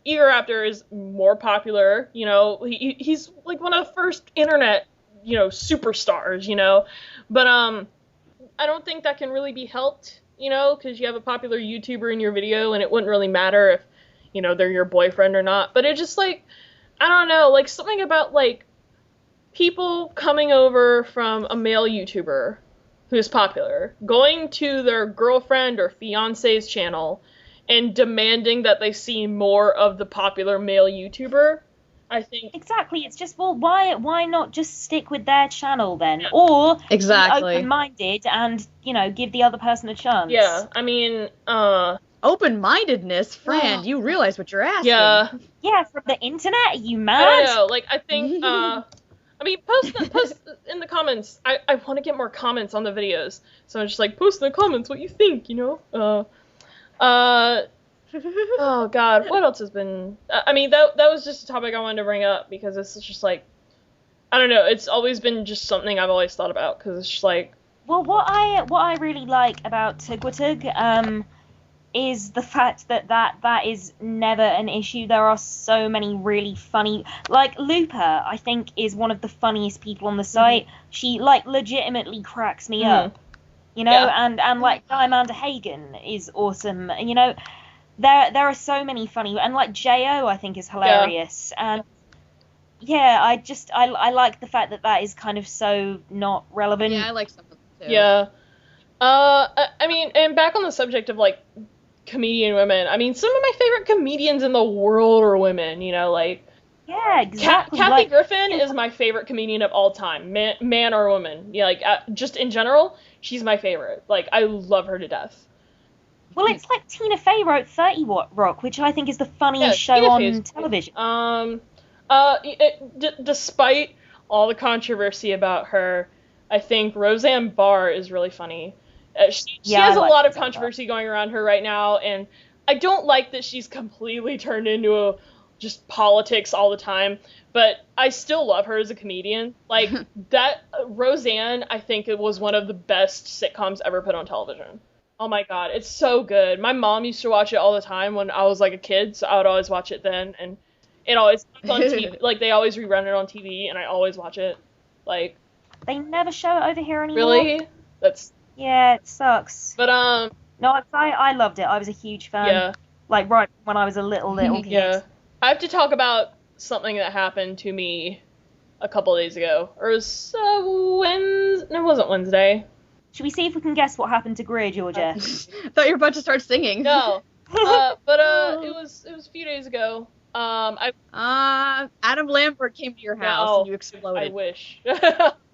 Egoraptor is more popular, he's like one of the first internet, superstars, but, I don't think that can really be helped, because you have a popular YouTuber in your video, and it wouldn't really matter if, they're your boyfriend or not, but it just, like, I don't know, like, something about, like, people coming over from a male YouTuber who's popular, going to their girlfriend or fiance's channel and demanding that they see more of the popular male YouTuber, I think... Exactly, it's just, well, why not just stick with their channel then? Yeah. Or exactly. be open-minded and, you know, give the other person a chance. Yeah, I mean, Open-mindedness? Fran, you realize what you're asking. Yeah. Yeah, from the internet? Are you mad? I don't know, like, I think, I mean, post in the comments. I want to get more comments on the videos. So I'm just like, post in the comments what you think, you know? Oh, God. What else has been... I mean, that was just a topic I wanted to bring up because it's just like... I don't know. It's always been just something I've always thought about because it's just like... Well, what I really like about Tugwatug, is the fact that is never an issue. There are so many really funny... Like, Looper, I think, is one of the funniest people on the site. She, like, legitimately cracks me up. You know? Yeah. And like, Diamanda Hagen is awesome. You know, there are so many funny... And, like, J.O., I think, is hilarious. Yeah. And, yeah, I like the fact that is kind of so not relevant. Yeah, I like some of them, too. Yeah. I mean, and back on the subject of, like, comedian women. I mean, some of my favorite comedians in the world are women, you know, like... Yeah, exactly. Kathy Griffin is my favorite comedian of all time, man or woman. Yeah, like, just in general, she's my favorite. Like, I love her to death. Well, it's like Tina Fey wrote 30 Rock, which I think is the funniest show on television. Despite all the controversy about her, I think Roseanne Barr is really funny. She has a lot of controversy going around her right now, and I don't like that she's completely turned into just politics all the time, but I still love her as a comedian. Like, that Roseanne, I think it was one of the best sitcoms ever put on television. Oh my god, it's so good. My mom used to watch it all the time when I was like a kid, so I would always watch it then, and it always was on TV. Like, they always rerun it on TV, and I always watch it. Like, they never show it over here anymore. Really? Yeah, it sucks. But, no, I loved it. I was a huge fan. Yeah. Like, right when I was a little kid. Yeah. I have to talk about something that happened to me a couple days ago. Or it was Wednesday. No, it wasn't Wednesday. Should we see if we can guess what happened to Greer, Georgia? I thought you were about to start singing. No. But it was a few days ago. Adam Lambert came to your house and you exploded. I wish.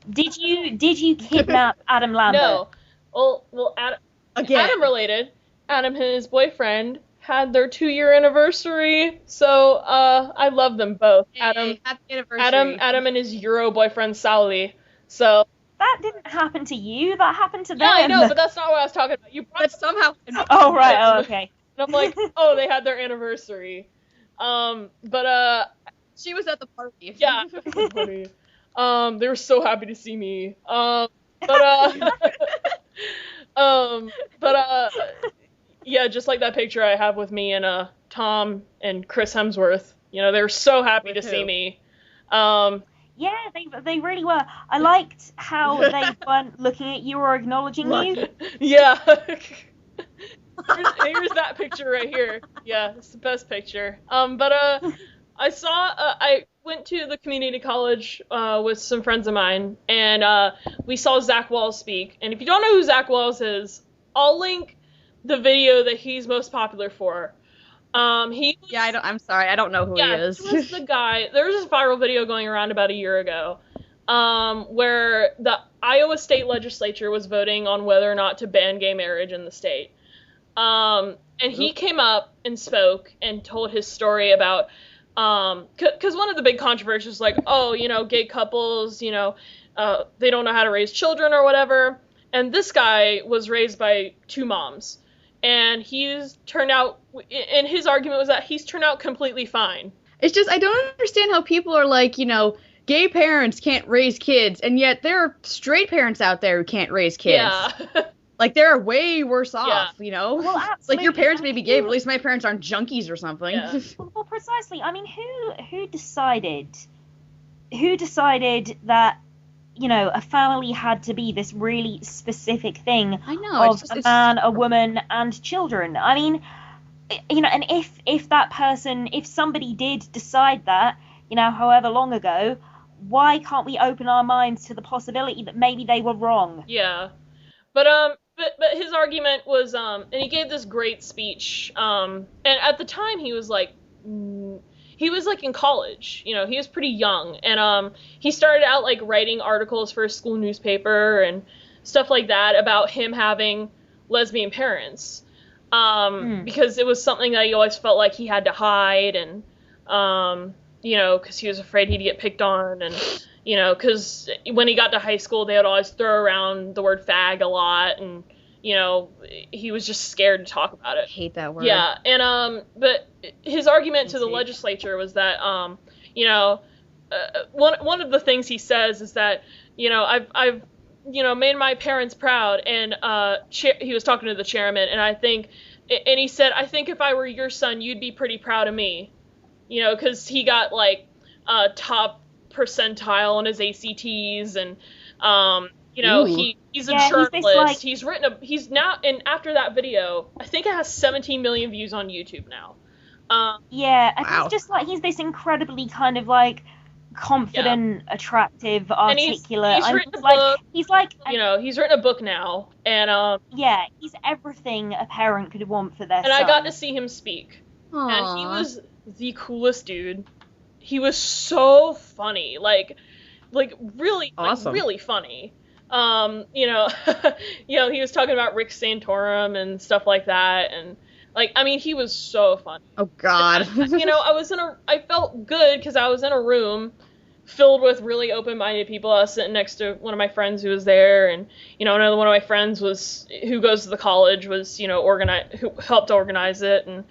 Did you kidnap Adam Lambert? No. Well, Adam related. Adam and his boyfriend had their 2-year anniversary, so I love them both. Hey, happy anniversary. Adam and his Euro boyfriend Sauli. So that didn't happen to you. That happened to them. Yeah, I know, but that's not what I was talking about. You brought somehow. Oh right. Oh okay. And I'm like, oh, they had their anniversary. But she was at the party. Yeah. Funny. They were so happy to see me. Yeah, just like that picture I have with me and Tom and Chris Hemsworth. You know, they were so happy to see me. Yeah, they really were. I liked how they weren't looking at you or acknowledging you. Yeah. Here's that picture right here. Yeah, it's the best picture. But I went to the community college with some friends of mine, and we saw Zach Walls speak. And if you don't know who Zach Walls is, I'll link the video that he's most popular for. I'm sorry, I don't know who he is. He was the guy. There was this viral video going around about a year ago, where the Iowa state legislature was voting on whether or not to ban gay marriage in the state. And he came up and spoke and told his story about, because one of the big controversies was like, oh, you know, gay couples, you know, they don't know how to raise children or whatever. And this guy was raised by 2 moms. And he's turned out, and his argument was that he's turned out completely fine. It's just, I don't understand how people are like, you know, gay parents can't raise kids, and yet there are straight parents out there who can't raise kids. Yeah. Like, they're way worse off, you know? Well, absolutely. Like, your parents may be gay, but at least my parents aren't junkies or something. Yeah. Well, precisely. I mean, who decided that, you know, a family had to be this really specific thing of a man, a woman, and children? I mean, you know, and if somebody did decide that, you know, however long ago, why can't we open our minds to the possibility that maybe they were wrong? Yeah. But his argument was, and he gave this great speech, and at the time he was like in college, you know, he was pretty young, and he started out like writing articles for a school newspaper and stuff like that about him having lesbian parents, because it was something that he always felt like he had to hide, and you know, because he was afraid he'd get picked on, and you know, because when he got to high school, they would always throw around the word fag a lot, and you know, he was just scared to talk about it. I hate that word. Yeah, and but his argument to the legislature was that you know, one of the things he says is that, you know, I've you know, made my parents proud, and he was talking to the chairman, and he said, I think if I were your son, you'd be pretty proud of me, you know, because he got like top percentile on his ACTs, and you know, he's a journalist. He's now, and after that video, I think it has 17 million views on YouTube now. Yeah, and he's just like, he's this incredibly kind of like confident, attractive, articulate. He's like, you know, he's written a book now, and yeah, he's everything a parent could want for their son. And I got to see him speak. Aww. And he was the coolest dude. He was so funny, like really, awesome. Like, really funny. You know, you know, he was talking about Rick Santorum and stuff like that, and like, I mean, he was so funny. Oh God. You know, I felt good because I was in a room filled with really open-minded people. I was sitting next to one of my friends who was there, and you know, another one of my friends who goes to the college was, you know, who helped organize it, and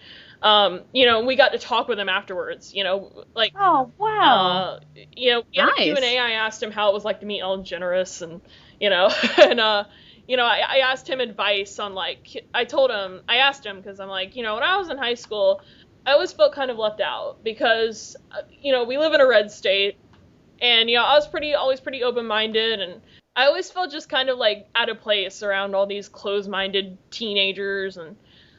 you know, we got to talk with him afterwards, you know, like, oh wow, you know, in nice. a Q&A, I asked him how it was like to meet Ellen DeGeneres, and you know, and you know, I asked him advice on, like, I asked him, because I'm like, you know, when I was in high school, I always felt kind of left out, because, you know, we live in a red state, and, you know, I was always pretty open-minded, and I always felt just kind of, like, out of place around all these closed-minded teenagers, and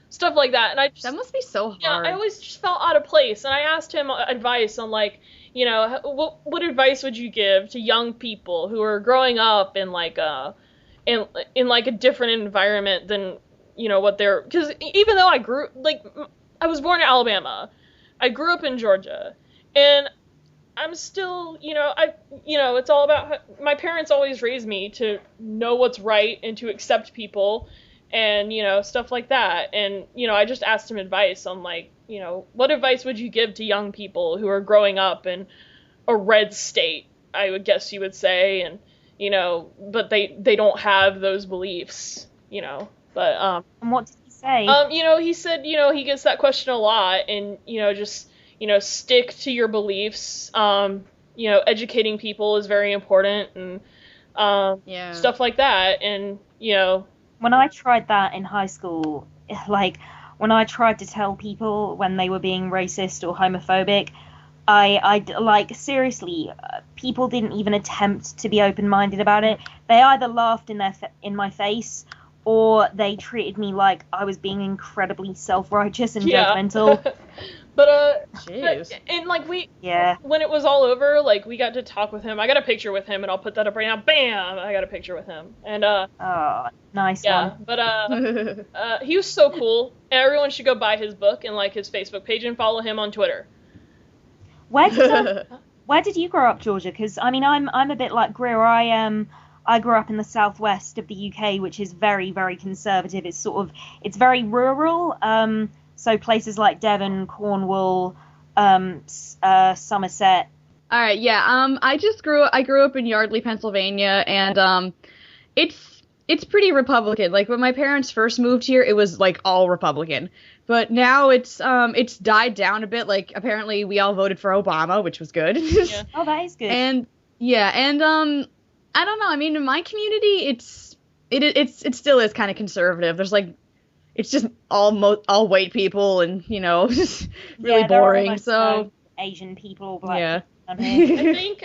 stuff like that, and that must be so hard. Yeah, I always just felt out of place, and I asked him advice on, like, you know, what advice would you give to young people who are growing up in, like, in like a different environment than, you know, what they're, because even though I was born in Alabama, I grew up in Georgia, and I'm still, you know, it's all about, my parents always raised me to know what's right and to accept people, and, you know, stuff like that, and, you know, I just asked him advice on, like, you know, what advice would you give to young people who are growing up in a red state, I would guess you would say, and, you know, but they don't have those beliefs, you know, but, and what did he say? You know, he said, you know, he gets that question a lot, and, you know, just, you know, stick to your beliefs, you know, educating people is very important, and, stuff like that, and, you know. When I tried that in high school, like, when I tried to tell people when they were being racist or homophobic, I like, seriously, people didn't even attempt to be open-minded about it. They either laughed in my face, or they treated me like I was being incredibly self-righteous and judgmental. But, jeez. And, like, when it was all over, like, we got to talk with him. I got a picture with him, and I'll put that up right now. Bam! I got a picture with him. And, oh, nice one. But, he was so cool. Everyone should go buy his book and like his Facebook page and follow him on Twitter. Where did you grow up, Georgia? Because, I mean, I'm a bit like Greer. I grew up in the southwest of the UK, which is very, very conservative. It's very rural. So places like Devon, Cornwall, Somerset. All right, yeah. I grew up in Yardley, Pennsylvania, and it's pretty Republican. Like, when my parents first moved here, it was like all Republican. But now it's died down a bit. Like, apparently we all voted for Obama, which was good. Yeah. Oh, that is good. And I don't know. I mean, in my community, it still is kind of conservative. There's like, it's just all white people, and you know, just really boring. So Asian people, black. Yeah. I think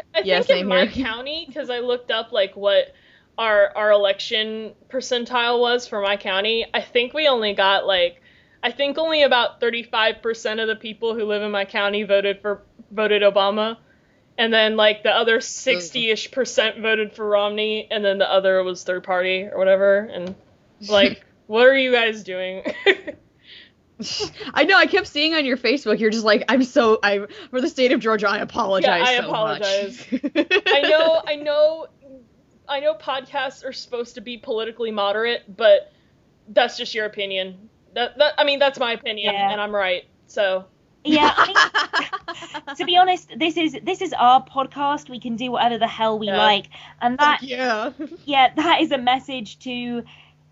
in my here. county, because I looked up like what our election percentile was for my county. I think we only got only about 35% of the people who live in my county voted Obama. and then like the other 60-ish% voted for Romney, and then the other was third party or whatever, and like, what are you guys doing? I know, I kept seeing on your Facebook, you're just like, for the state of Georgia, I apologize I so apologize. much. I know podcasts are supposed to be politically moderate, but that's just your opinion. That's my opinion, and I'm right, so. Yeah, I mean, to be honest, this is our podcast. We can do whatever the hell we like, and that that is a message to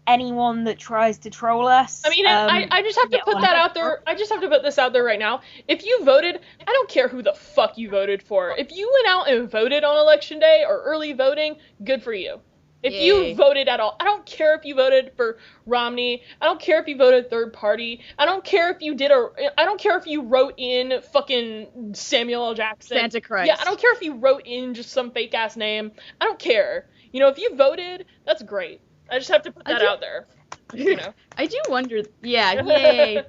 anyone that tries to troll us. I mean, I just have to put that out there. I just have to put this out there right now. If you voted, I don't care who the fuck you voted for. If you went out and voted on election day or early voting, good for you. If you voted at all, I don't care if you voted for Romney. I don't care if you voted third party. I don't care if you I don't care if you wrote in fucking Samuel L. Jackson. Santa Christ. Yeah, I don't care if you wrote in just some fake ass name. I don't care. You know, if you voted, that's great. I just have to put that out there. You know. I do wonder. Yeah, yay.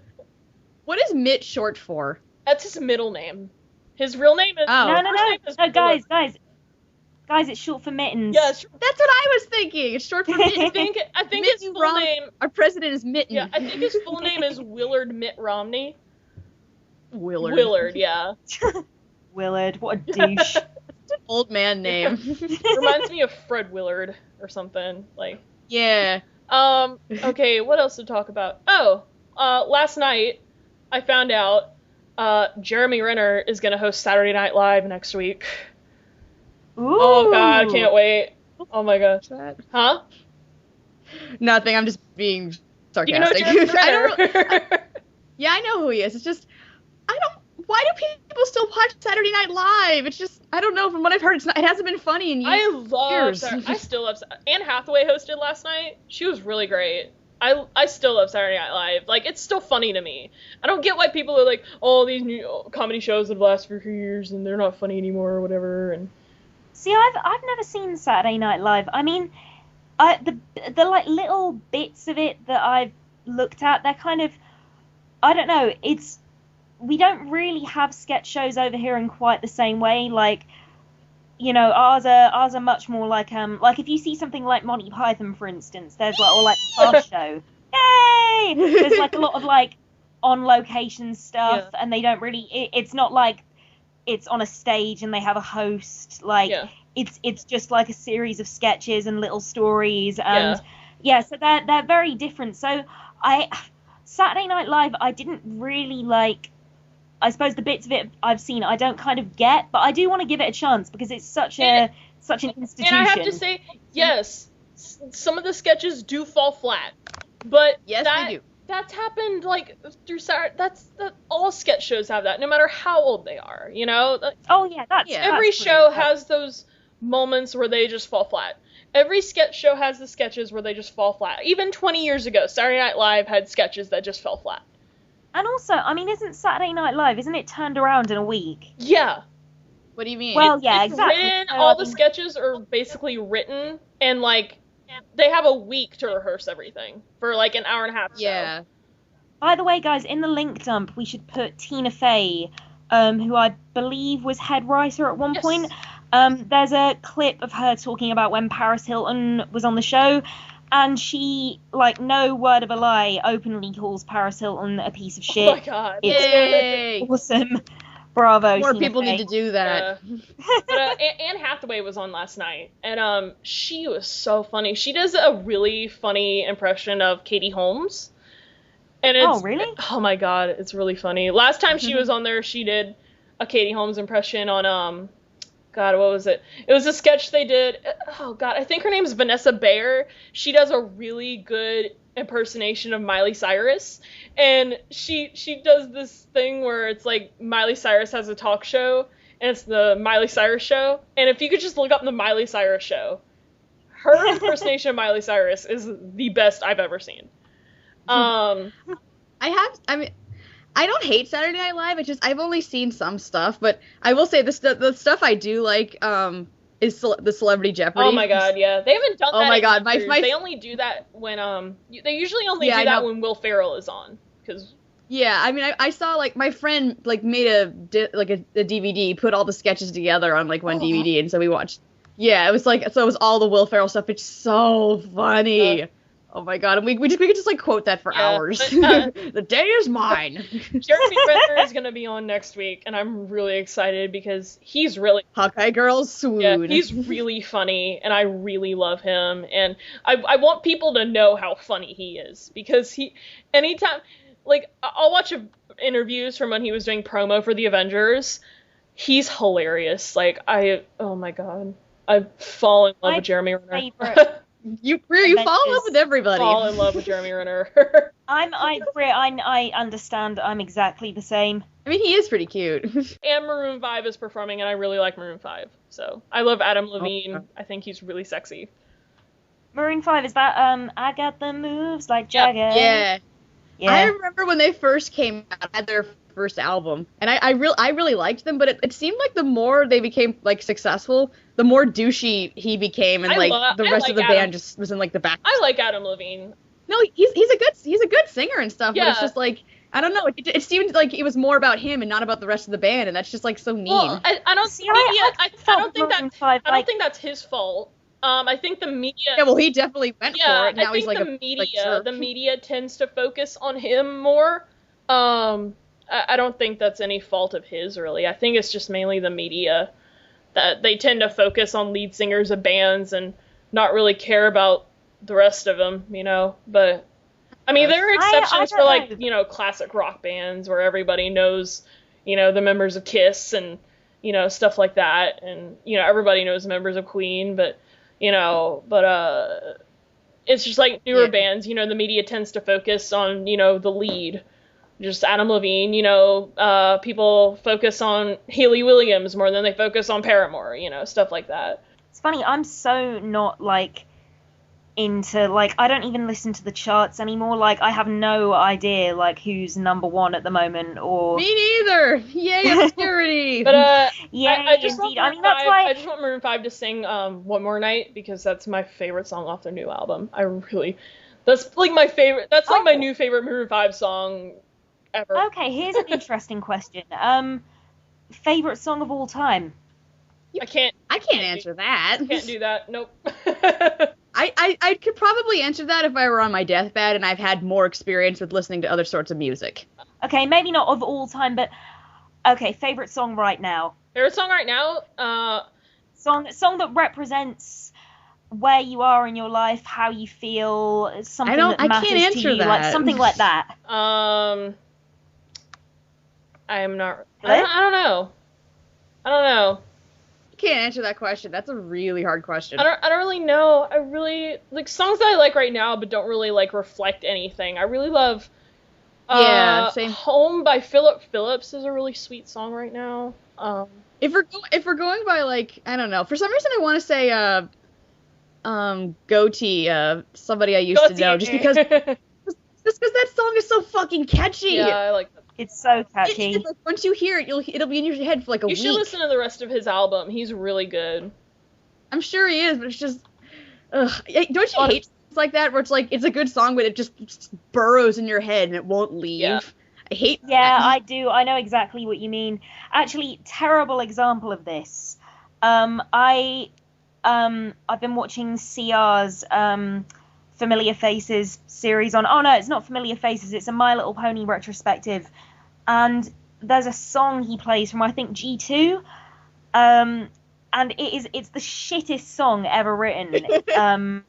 What is Mitt short for? That's his middle name. His real name is. Oh. No, guys, it's short for mittens. Yeah, that's what I was thinking. It's short for Mitten. I think his full name. Our president is Mitten. Yeah, I think his full name is Willard Mitt Romney. Willard, yeah. Willard, what a douche. Old man name. Reminds me of Fred Willard or something. Like. Yeah. Okay, what else to talk about? Oh, last night I found out Jeremy Renner is gonna host Saturday Night Live next week. Ooh. Oh god, I can't wait. Oh my gosh. Huh? Nothing, I'm just being sarcastic. You know Jeremy Renner? Yeah, I know who he is. It's just, why do people still watch Saturday Night Live? It's just, I don't know, from what I've heard, it hasn't been funny in years. I still love, Anne Hathaway hosted last night. She was really great. I still love Saturday Night Live. Like, it's still funny to me. I don't get why people are like, oh, these new comedy shows have lasted for years and they're not funny anymore or whatever, and... See, I've never seen Saturday Night Live. I mean, the like little bits of it that I've looked at, they're kind of, I don't know, we don't really have sketch shows over here in quite the same way. Like, you know, ours are much more like if you see something like Monty Python, for instance, there's like, or like the Fast Show, yay! There's like a lot of like on location stuff, and they don't really, it's not like it's on a stage and they have a host. Like, it's just like a series of sketches and little stories, and so they're very different. So Saturday Night Live, I didn't really like. I suppose the bits of it I've seen I don't kind of get, but I do want to give it a chance because it's such an institution. And I have to say, yes, some of the sketches do fall flat, but yes, they do. That's happened like through all sketch shows have that, no matter how old they are, you know. Oh yeah, every show has those moments where they just fall flat. Every sketch show has the sketches where they just fall flat. Even 20 years ago, Saturday Night Live had sketches that just fell flat. And also, I mean, isn't Saturday Night Live, isn't it turned around in a week? Yeah. What do you mean? Well, yeah, it's exactly. Written, all the sketches are basically written, and, like, they have a week to rehearse everything for, like, an hour and a half show. Yeah. By the way, guys, in the link dump, we should put Tina Fey, who I believe was head writer at one point. There's a clip of her talking about when Paris Hilton was on the show, and she, like, no word of a lie, openly calls Paris Hilton a piece of shit. Oh my god. Yay! Awesome. Bravo, More Tina people Fey. need to do that. But Anne Hathaway was on last night, and she was so funny. She does a really funny impression of Katie Holmes. And it's, oh, really? Oh my god, it's really funny. Last time she was on there, she did a Katie Holmes impression on, God, what was it? It was a sketch they did. Oh, God, I think her name's Vanessa Bayer. She does a really good impersonation of Miley Cyrus. And she does this thing where it's like Miley Cyrus has a talk show, and it's the Miley Cyrus show. And if you could just look up the Miley Cyrus show, her impersonation of Miley Cyrus is the best I've ever seen. I don't hate Saturday Night Live. I've only seen some stuff, but I will say the stuff I do like is the Celebrity Jeopardy. Oh my god, yeah, they haven't done that. Oh my god, they only do that when they usually only do that when Will Ferrell is on, because Yeah, I mean, I saw, like, my friend, like, made a DVD, put all the sketches together on, like, one DVD, and so we watched. Yeah, it was, like, so it was all the Will Ferrell stuff. It's so funny. Oh, my God. And we could just, like, quote that for hours. But, the day is mine. Jeremy Renner is going to be on next week, and I'm really excited because he's really... Hawkeye girls swoon. Yeah, he's really funny, and I really love him, and I want people to know how funny he is, because anytime... Like, I'll watch interviews from when he was doing promo for the Avengers. He's hilarious. Like, oh my God. I fall in love with Jeremy Renner. You fall in love with everybody. Fall in love with Jeremy Renner. I understand. I'm exactly the same. I mean, he is pretty cute. And Maroon 5 is performing, and I really like Maroon 5. So, I love Adam Levine. Oh. I think he's really sexy. Maroon 5, is that, I got the moves like Jagger? Yeah. Yeah. I remember when they first came out, I had their first album, and I really liked them, but it seemed like the more they became, like, successful, the more douchey he became, and, the rest of the band just was in, like, the back. I like Adam Levine. No, he's a good singer and stuff, but it's just, like, I don't know, it seemed like it was more about him and not about the rest of the band, and that's just, like, so mean. Well, I don't think that's his fault. I think the media... Yeah, well, he definitely went for it. Now I think he's like the media tends to focus on him more. I don't think that's any fault of his, really. I think it's just mainly the media that they tend to focus on lead singers of bands and not really care about the rest of them, you know? But, I mean, there are exceptions for, like, you know, classic rock bands where everybody knows, you know, the members of Kiss and, you know, stuff like that. And, you know, everybody knows the members of Queen, but... You know, but it's just like newer bands, you know, the media tends to focus on, you know, the lead. Just Adam Levine, you know, people focus on Hayley Williams more than they focus on Paramore, you know, stuff like that. It's funny, I'm so not, like, into, like, I don't even listen to the charts anymore. Like, I have no idea, like, who's number one at the moment, or... Me neither! Yay, obscurity! But, yeah, I just indeed. Want I just want Maroon 5 to sing One More Night, because that's my favorite song off their new album. That's, like, my favorite, that's, like, my new favorite Maroon 5 song ever. Okay, here's an interesting question. Favorite song of all time? I can't answer that. Can't do that, nope. I could probably answer that if I were on my deathbed and I've had more experience with listening to other sorts of music. Okay, maybe not of all time, but okay, favorite song right now. Favorite song right now? Song that represents where you are in your life, how you feel, something that matters can't answer to you, that. like something like that. I'm not. Really? I don't know. Can't answer that question. That's a really hard question. I don't really know. I really like songs that I like right now, but don't really like reflect anything. I really love. Same. Home by Philip Phillips is a really sweet song right now. If we're going by, like, I don't know, for some reason I want to say Goetz, somebody I used to know, just because that song is so fucking catchy. Yeah, I like that. It's so catchy. Like, once you hear it, it'll be in your head for like a week. You should listen to the rest of his album. He's really good. I'm sure he is, but it's just, ugh. Don't you hate songs like that where it's like it's a good song, but it just burrows in your head and it won't leave? Yeah. I hate that. Yeah, I do. I know exactly what you mean. Actually, terrible example of this. I've been watching CR's Familiar Faces series on. Oh no, it's not Familiar Faces. It's a My Little Pony retrospective, and there's a song he plays from I think G2, and it's the shittest song ever written.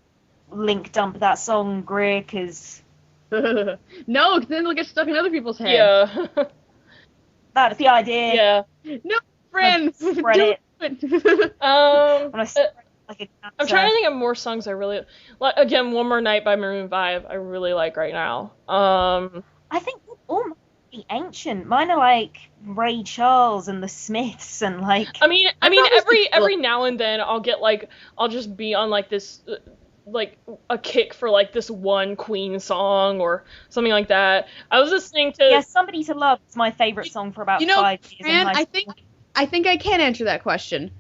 Link dump that song, Greer, because no, because then it'll get stuck in other people's heads. Yeah. That's the idea. Yeah. No, friends. Spread it. Like a cancer. I'm trying to think of more songs I really like. Again, One More Night by Maroon 5 I really like right now. I think they're all pretty ancient. Mine are like Ray Charles and the Smiths and like. I mean every now and then I'll just be on like this like a kick for like this one Queen song or something like that. I was listening to Somebody to Love is my favorite song for about 5 years. Fran, in high school. I think I can answer that question.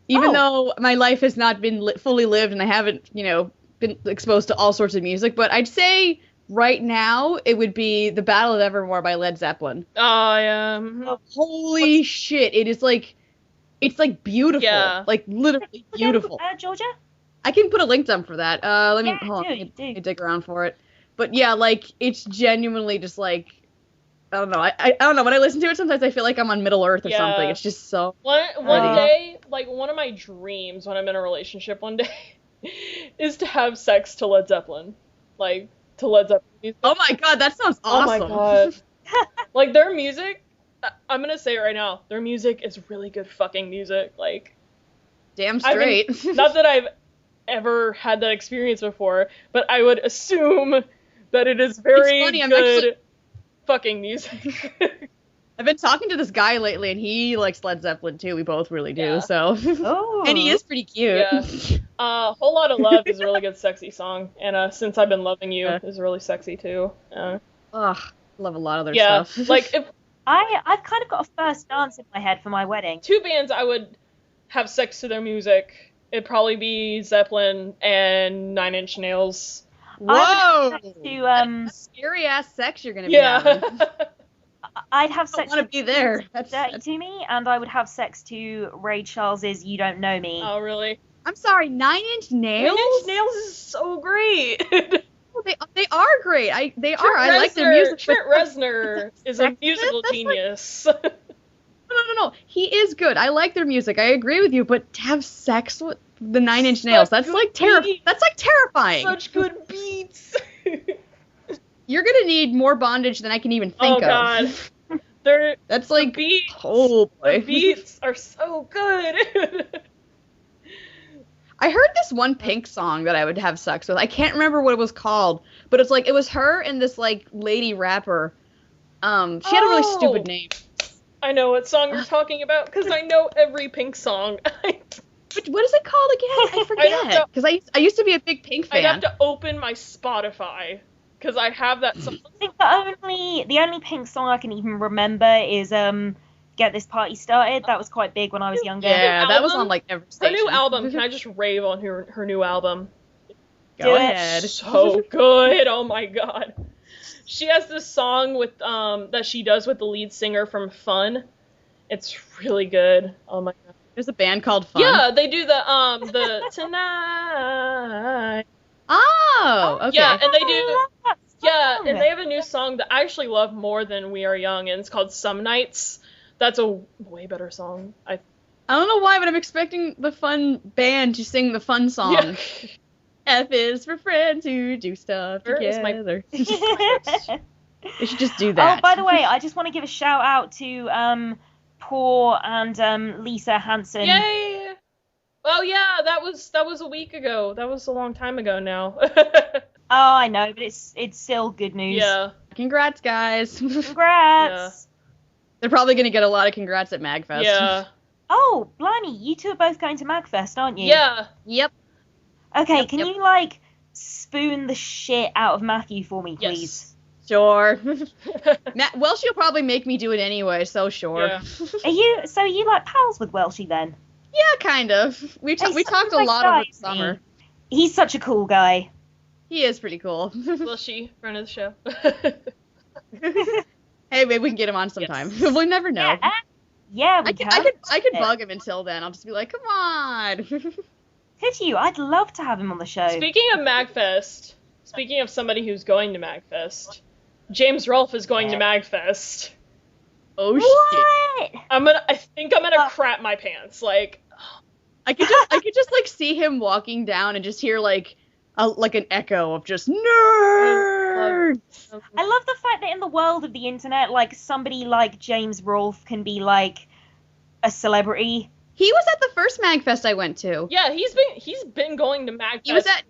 Even though my life has not been fully lived and I haven't, been exposed to all sorts of music, but I'd say right now, it would be The Battle of Evermore by Led Zeppelin. Oh, yeah. Mhm. Holy shit, it's like beautiful. Yeah. Like, literally beautiful. Georgia? I can put a link down for that. Let me, Yeah, hold on, do, let do. me dig around for it. But yeah, like, it's genuinely just like, I don't know. I don't know. When I listen to it, sometimes I feel like I'm on Middle Earth or Yeah. something. It's just so... One Pretty. day, like, one of my dreams when I'm in a relationship one day is to have sex to Led Zeppelin. Like, to Led Zeppelin music. Oh my god, that sounds awesome. Oh my god. Like, their music, I'm gonna say it right now, their music is really good fucking music. Like, Damn straight. not that I've ever had that experience before, but I would assume that it is very funny, I'm good fucking music. I've been talking to this guy lately, and he likes Led Zeppelin too. We both really do, Yeah. so... Oh. And he is pretty cute. Yeah. Whole Lot of Love is a really good sexy song, and Since I've Been Loving You Yeah. is really sexy too. Ugh, I love a lot of their Yeah, stuff. like, if I've kind of got a first dance in my head for my wedding. two bands I would have sex to their music, it'd probably be Zeppelin and Nine Inch Nails. Whoa! To Scary ass sex you're gonna be Yeah. having. I'd have I sex want to be there. Dirty to Me, and I would have sex to Ray Charles's You Don't Know Me. Oh, really? I'm sorry, Nine Inch Nails? Nine Inch Nails is so great. Oh, they are great. I like their music. Trent but- Reznor is a That's musical like- genius. No. He is good. I like their music. I agree with you, but to have sex with the Nine Inch Nails, that's good like beats. That's like terrifying. Such good beats. You're gonna need more bondage than I can even think Oh of. god. They're That's the like, beats. oh boy. The beats are so good. I heard this one Pink song that I would have sex with. I can't remember what it was called, but it's like, it was her and this like lady rapper. She had a really Oh. stupid name. I know what song you're talking about because I know every Pink song. What is it called again? I don't forget. know. Because I used to be a big Pink I'd fan. have to open my Spotify because I have that song. I think the only Pink song I can even remember is Get This Party Started. That was quite big when I was younger. Yeah, that was album? on like every Her station. new album. Can I just rave on her new album? Go Do it. ahead. So good. Oh my god. She has this song with that she does with the lead singer from Fun. It's really good. Oh my god. There's a band called Fun. Yeah, they do the Tonight. Oh, okay. Yeah, and they do I love that yeah, song. and they have a new song that I actually love more than We Are Young, and it's called Some Nights. That's a way better song. I don't know why, but I'm expecting the Fun band to sing the Fun song. Yeah. F is for friends who do stuff Where is my- together. They should just do Oh, that. by the way, I just want to give a shout out to Paul and Lisa Hansen. Yay! Well, yeah, that was a week ago. That was a long time ago now. Oh, I know, but it's still good news. Yeah. Congrats, guys. Congrats. They're probably going to get a lot of congrats at MagFest. Yeah. Oh, blimey, you two are both going to MagFest, aren't you? Yeah. Yep. Okay, Yep, can yep. you like spoon the shit out of Matthew for me, please? Yes. Sure. Well, she'll probably make me do it anyway, so sure. Yeah. Are you like pals with Welshie then? Yeah, kind of. We He's talked such a nice lot guy, over the summer. He's such a cool guy. He is pretty cool. Will she friend of the show? Hey, maybe we can get him on sometime. We'll never know. Yeah, we I can. could bug him until then. I'll just be like, come on. Could you? I'd love to have him on the show. Speaking of MagFest, speaking of somebody who's going to MagFest, James Rolfe is going to MagFest. Oh shit. What? I think I'm gonna crap my pants. Like, I could just like see him walking down and just hear like an echo of just nerd. I love the fact that in the world of the internet, like somebody like James Rolfe can be like a celebrity. He was at the first MagFest I went to. yeah, he's been going to MagFest.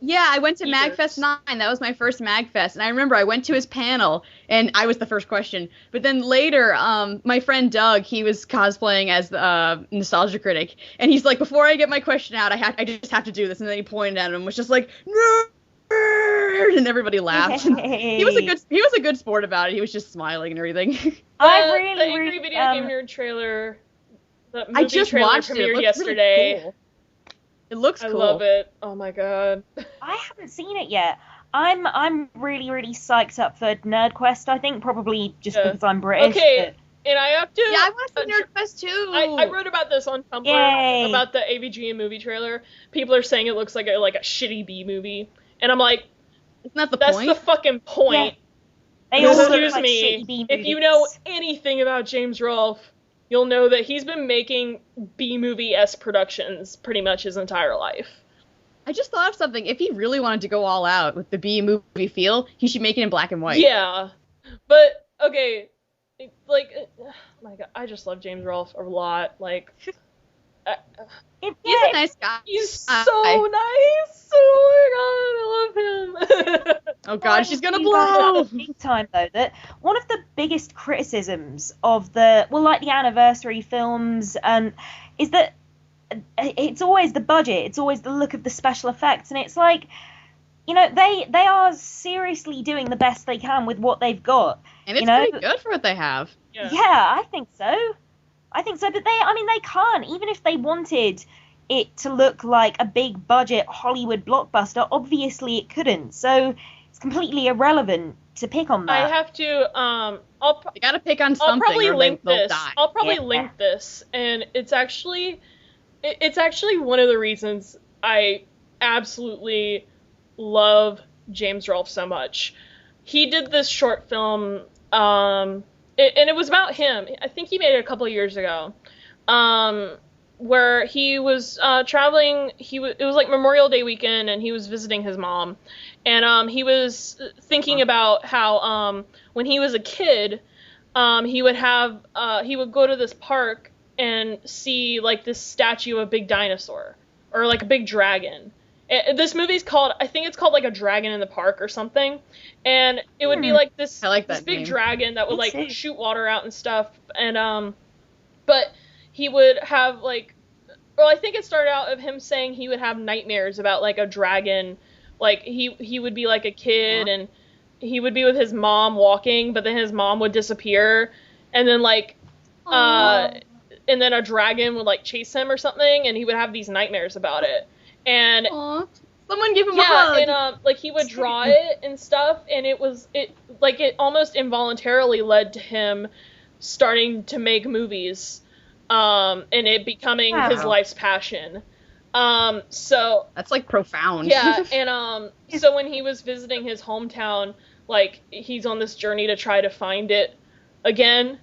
I went to Years. MagFest 9. That was my first MagFest. And I remember I went to his panel and I was the first question. But then later, my friend Doug, he was cosplaying as the Nostalgia Critic. And he's like, before I get my question out, I just have to do this. And then he pointed at him and was just like, nerd! And everybody laughed. He was a good sport about it. He was just smiling and everything. The really, Angry Video Game Nerd trailer. The movie I just trailer watched it. It premiered looks yesterday. really cool. It looks I cool. love it. Oh my god. I haven't seen it yet. I'm really, really psyched up for NerdQuest, I think, probably just because I'm British. Okay, and I have to... Yeah, I want to see NerdQuest too. I wrote about this on Tumblr, Yay. about the AVGN movie trailer. People are saying it looks like a shitty B movie. And I'm like, Isn't that the that's point? the fucking point. They all look Excuse like me, shitty B if you movies. know anything about James Rolfe, you'll know that he's been making B-movie-esque productions pretty much his entire life. I just thought of something. If he really wanted to go all out with the B movie feel, he should make it in black and white. Yeah, but, okay, like, oh my god, I just love James Rolfe a lot, like, He's a nice guy. he's so nice, oh my god, I love him. Oh god, she's gonna You guys blow! know big time though that one of the biggest criticisms of the anniversary films is that it's always the budget, it's always the look of the special effects, and it's like, you know, they are seriously doing the best they can with what they've got. And it's you know? pretty good for what they have. Yeah. Yeah, I think so, but they can't, even if they wanted it to look like a big budget Hollywood blockbuster, obviously it couldn't, so it's completely irrelevant to pick on that. I have to, You gotta pick on I'll something probably or link they'll this. die. I'll probably Yeah. link this, and it's actually one of the reasons I absolutely love James Rolfe so much. He did this short film, and it was about him. I think he made it a couple of years ago, where he was traveling. It was like Memorial Day weekend, and he was visiting his mom, and he was thinking about how when he was a kid, he would go to this park and see like this statue of a big dinosaur or like a big dragon. This movie's called, I think it's called like A Dragon in the Park or something, and it would be like this, I like this that big name. dragon that would Me like too. shoot water out and stuff, and but he would have like, well, I think it started out of him saying he would have nightmares about like a dragon, like he would be like a kid and he would be with his mom walking, but then his mom would disappear, and then like and then a dragon would like chase him or something, and he would have these nightmares about it. And Aw. Someone give him a yeah, hug. and like he would draw it and stuff, and it almost involuntarily led to him starting to make movies, and it becoming his Wow. life's passion. So That's like profound. yeah, and so when he was visiting his hometown, like he's on this journey to try to find it again,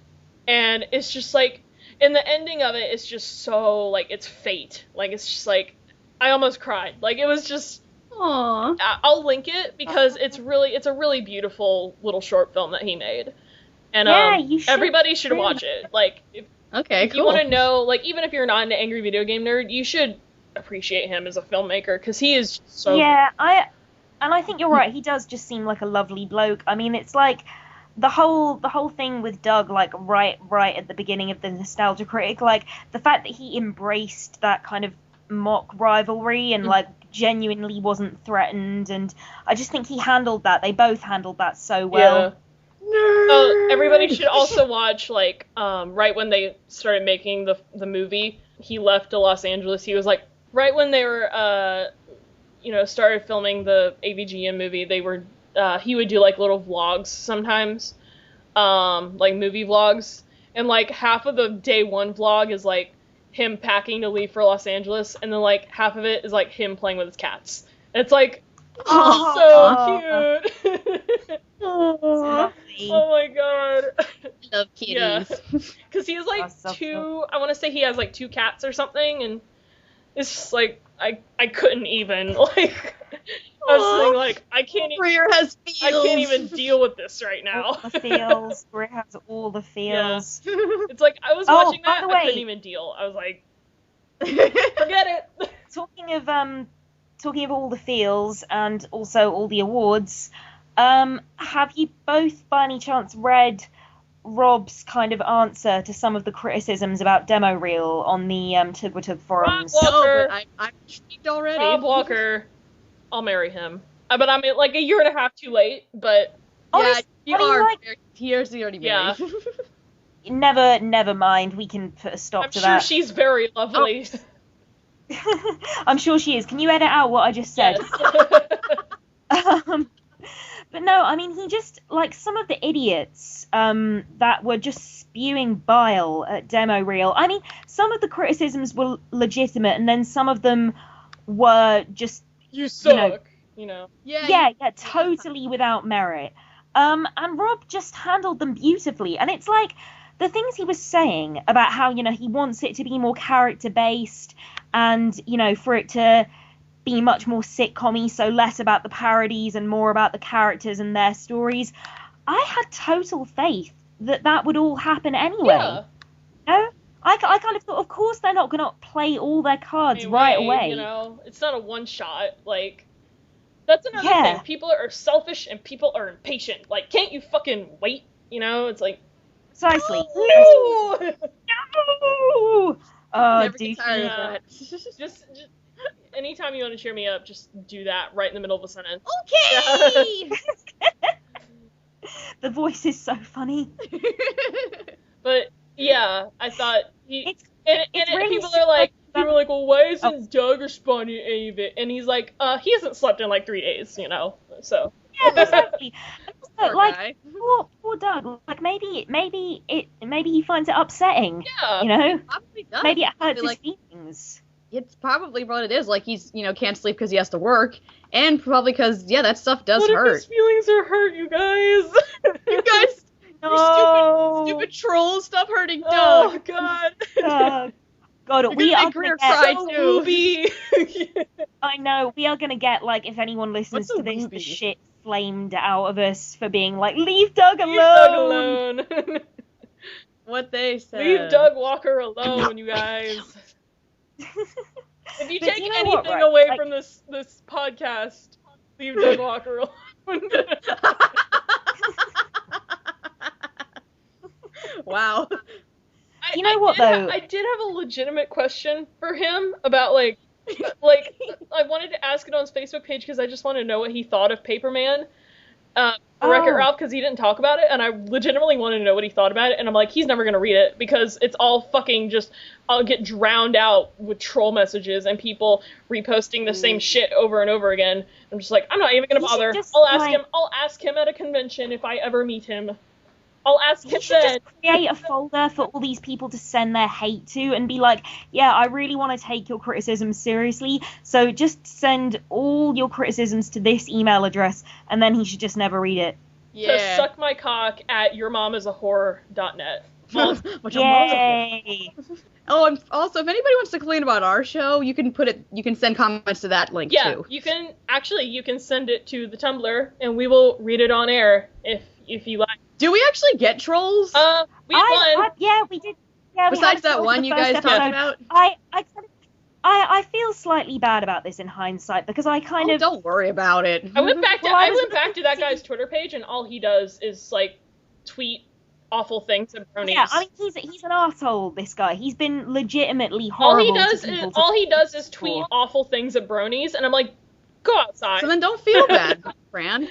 and it's just like, and the ending of it is just so like it's fate, like it's just like I almost cried, like it was just. Aww. I'll link it because it's a really beautiful little short film that he made, and Yeah, you should everybody should really. watch it. Like Okay, if cool. you want to know, like even if you're not an angry video game nerd, you should appreciate him as a filmmaker because he is so Yeah, I think you're right. He does just seem like a lovely bloke. I mean, it's like the whole thing with Doug, like right at the beginning of the Nostalgia Critic, like the fact that he embraced that kind of mock rivalry and like genuinely wasn't threatened, and I just think he handled that. They both handled that so well. Oh, everybody should also watch like right when they started making the movie. He left to Los Angeles. He was like right when they were started filming the AVGN movie. They were he would do like little vlogs sometimes, like movie vlogs, and like half of the day one vlog is like him packing to leave for Los Angeles, and then like half of it is like him playing with his cats. It's like so cute. Lovely. Oh my god. Love kitties. Yeah. Because he has like That's so two, I want to say he has like 2 cats or something, and it's just like, I couldn't even, like, I was saying, like, I can't even deal with this right now. All the feels. Greer has all the feels. It's like, I was Oh, watching by that, the I way- couldn't even deal. I was like, forget it. Talking of all the feels and also all the awards, have you both by any chance read Rob's kind of answer to some of the criticisms about Demo Reel on the Tugwatug forums? Rob Walker. No, but I'm intrigued already. Rob Walker, I'll marry him. But I'm like a year and a half too late, but Yeah, Honest- you I mean, are. like- Here's already Yeah. married. Never mind. We can put a stop I'm to sure that. she's very lovely. I'm sure she is. Can you edit out what I just said? Yes. But no, I mean, he just, like, some of the idiots that were just spewing bile at demo reel. I mean, some of the criticisms were legitimate, and then some of them were just, You suck, you know. Yeah, totally without merit. And Rob just handled them beautifully. And it's like, the things he was saying about how, you know, he wants it to be more character-based and, you know, for it to be much more sitcom-y, so less about the parodies and more about the characters and their stories. I had total faith that that would all happen anyway. Yeah. You know? I kind of thought, of course they're not going to play all their cards right away. You know, it's not a one-shot. Like, that's another thing. People are selfish and people are impatient. Like, can't you fucking wait? You know, it's like... Precisely. No! No! Oh, dude. Just anytime you want to cheer me up, just do that right in the middle of a sentence. Okay! The voice is so funny. But yeah, I thought it's really people are like, well, why isn't Doug responding to any of it? And he's like, he hasn't slept in like 3 days, you know. So yeah, exactly. Poor like guy. poor Doug. Like maybe he finds it upsetting. Yeah, you know. Probably does. Maybe it hurts his like, feelings. It's probably what it is. Like, he's, you know, can't sleep because he has to work, and probably because, yeah, that stuff does what hurt. If his feelings are hurt, you guys? You guys, No. your stupid troll, stop hurting Doug. Oh God. God, we are Greer gonna cry get. too. Movie. I know we are gonna get, like, if anyone listens What's to a this, movie? the shit flamed out of us for being like, leave Doug alone. Leave Doug alone. What they said. Leave Doug Walker alone, you guys. If you But take you know anything what, right? away Like- from this podcast, leave Doug Walker alone. Wow. You know what, though? I did have a legitimate question for him about, like I wanted to ask it on his Facebook page because I just want to know what he thought of Paperman. Wreck-It Ralph, because he didn't talk about it, and I legitimately wanted to know what he thought about it, and I'm like, he's never gonna read it, because it's all fucking just, I'll get drowned out with troll messages and people reposting the same shit over and over again. I'm just like, I'm not even gonna You should bother. just, I'll ask him at a convention if I ever meet him. I'll ask him You should then. just create a folder for all these people to send their hate to and be like, yeah, I really want to take your criticism seriously, so just send all your criticisms to this email address, and then he should just never read it. To suck my cock at yourmomishawhore.net. Which I'm Yay! Oh, and also, if anybody wants to complain about our show, you can send comments to that link, Yeah, too. you can send it to the Tumblr, and we will read it on air if you like. Do we actually get trolls? We had one. Yeah, we did. Yeah, we Besides had that for one the you first guys talked episode. about? I feel slightly bad about this in hindsight, because I kind Oh, of... don't worry about it. I went back to Well, I was that guy's Twitter page, and all he does is like tweet awful things at bronies. Yeah, I mean, he's an arsehole, this guy. He's been legitimately all horrible he does to people. is tweet awful things at bronies, and I'm like, go outside. So then don't feel bad, Fran.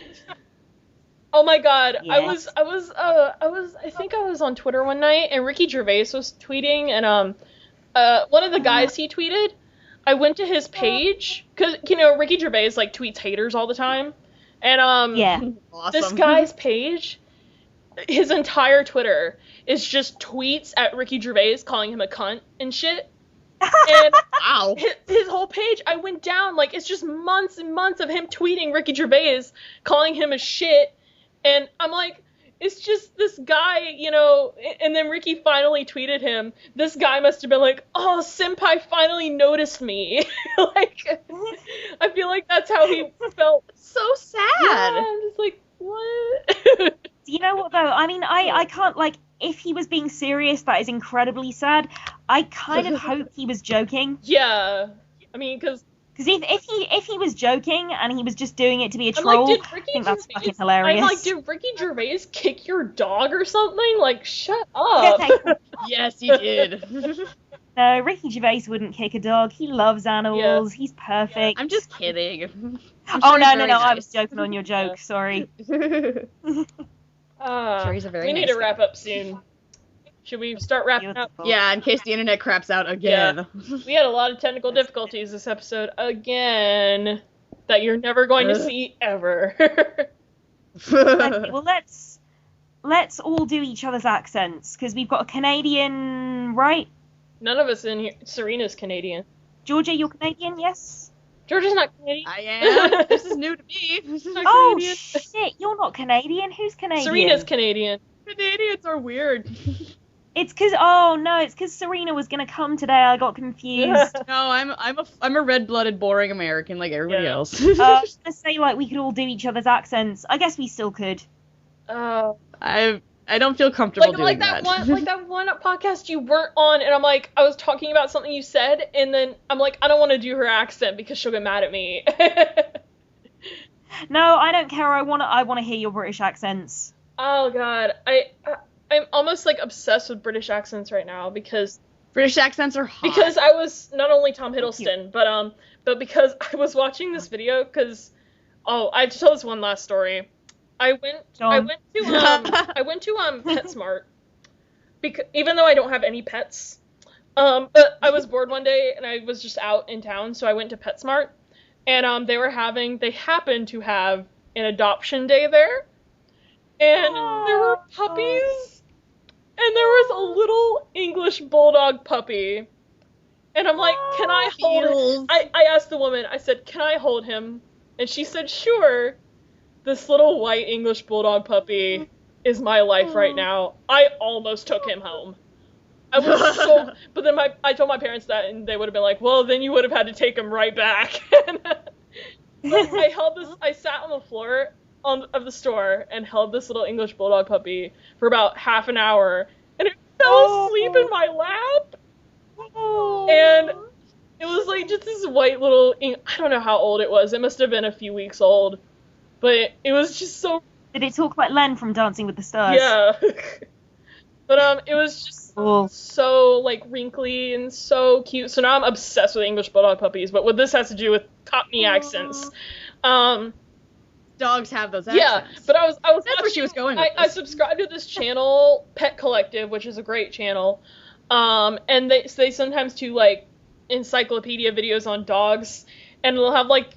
Oh my god, Yes. I think I was on Twitter one night, and Ricky Gervais was tweeting, and one of the guys he tweeted, I went to his page, cause, you know, Ricky Gervais, like, tweets haters all the time, and Yeah. Awesome. this guy's page, his entire Twitter is just tweets at Ricky Gervais calling him a cunt and shit. And Wow. his whole page, I went down, like, it's just months and months of him tweeting Ricky Gervais, calling him a shit, and I'm like, it's just this guy, you know, and then Ricky finally tweeted him, this guy must have been like, oh, Senpai finally noticed me. Like, I feel like that's how he felt. So sad. Yeah, I'm just like, what? You know what, though? I mean, I can't, like, if he was being serious, that is incredibly sad. I kind of hope he was joking. Yeah, I mean, because if he was joking and he was just doing it to be a I'm troll, like, I think that's fucking hilarious. I'm like, did Ricky Gervais kick your dog or something? Like, shut up. Yes, he did. No, Ricky Gervais wouldn't kick a dog. He loves animals. Yeah. He's perfect. I'm just kidding. Oh, no, I was joking on your joke. Sorry. Sure, he's a very We need nice to wrap up soon. Should we start wrapping up? Yeah, in case the internet craps out again. We had a lot of technical difficulties this episode again that you're never going to see ever. Okay, well, let's all do each other's accents, because we've got a Canadian, right? None of us in here. Serena's Canadian. Georgia, you're Canadian, yes? Georgia's not Canadian. I am. This is new to me. Oh, Canadian. shit, you're not Canadian. Who's Canadian? Serena's Canadian. Canadians are weird. It's because Serena was going to come today. I got confused. No, I'm a red-blooded, boring American like everybody else. I was going to say, like, we could all do each other's accents. I guess we still could. I don't feel comfortable doing that. Like that one podcast you weren't on, and I'm like, I was talking about something you said, and then I'm like, I don't want to do her accent because she'll get mad at me. No, I don't care. I want to hear your British accents. Oh god, I'm almost like obsessed with British accents right now because British accents are hot. Because I was not only Tom Hiddleston, but because I was watching this video because I have to tell this one last story. I went to PetSmart because even though I don't have any pets, but I was bored one day and I was just out in town, so I went to PetSmart and they happened to have an adoption day there, and there were puppies, and there was a little English bulldog puppy, and I'm like, can I hold him? I asked the woman, I said, can I hold him? And she said, sure. This little white English bulldog puppy is my life right now. I almost took him home. I was so, but then I told my parents that, and they would have been like, well, then you would have had to take him right back. I sat on the floor of the store and held this little English bulldog puppy for about half an hour, and it fell asleep in my lap. And it was like just this white little, I don't know how old it was. It must have been a few weeks old. But it was just so... Did it talk like Len from Dancing with the Stars? Yeah. But it was just so, like, wrinkly and so cute. So now I'm obsessed with English bulldog puppies. But what this has to do with Cockney accents. Dogs have those accents. Yeah, but I was That's watching, where she was going with I this. subscribed to this channel, Pet Collective, which is a great channel. And they sometimes do, like, encyclopedia videos on dogs. And they'll have, like,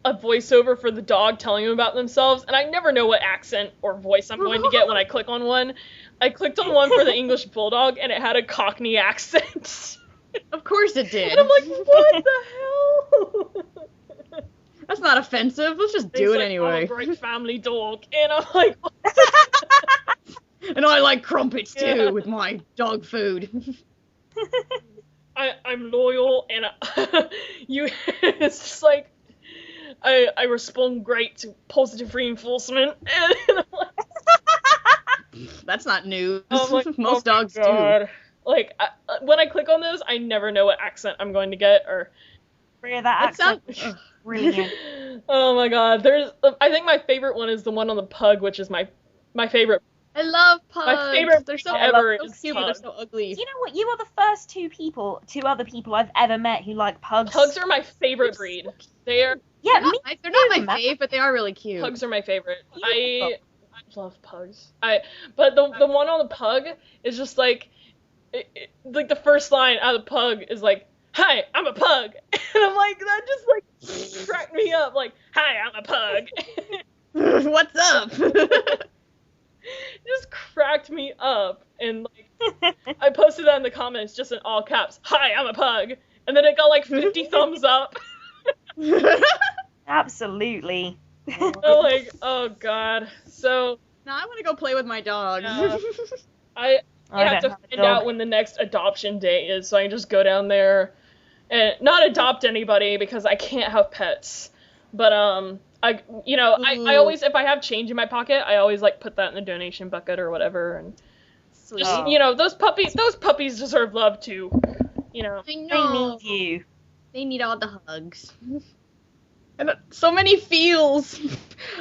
a voiceover for the dog telling them about themselves, and I never know what accent or voice I'm going to get when I click on one. I clicked on one for the English Bulldog, and it had a Cockney accent. Of course it did. And I'm like, what the hell? That's not offensive. Let's just do it anyway. I'm a great family dog, and I'm like, and I like crumpets too with my dog food. I'm loyal, and it's just like, I respond great to positive reinforcement, and I'm like, that's not news. Like, Most dogs do. Like, when I click on those, I never know what accent I'm going to get, or... Yeah, that accent was brilliant. Oh my god, I think my favorite one is the one on the pug, which is my favorite. I love pugs. My favorite they're so ever so is cute, pug. but they're so ugly. You know what? You are the first two other people I've ever met who like pugs. Pugs are my favorite breed. They're Yeah, they're not my fave, but they are really cute. Pugs are my favorite. I love pugs. But the one on the pug is just like, like the first line out of the pug is like, "Hi, I'm a pug," and I'm like, that just like cracked me up. Like, "Hi, I'm a pug." What's up? Just cracked me up, and like I posted that in the comments just in all caps. "Hi, I'm a pug," and then it got like 50 thumbs up. Absolutely. I'm like, oh god. So no, I want to go play with my dogs. I have to find out when the next adoption day is, so I can just go down there and not adopt anybody because I can't have pets. But I always, if I have change in my pocket, I always like put that in the donation bucket or whatever, and just, those puppies deserve love too. I know. They need you. They need all the hugs. And so many feels.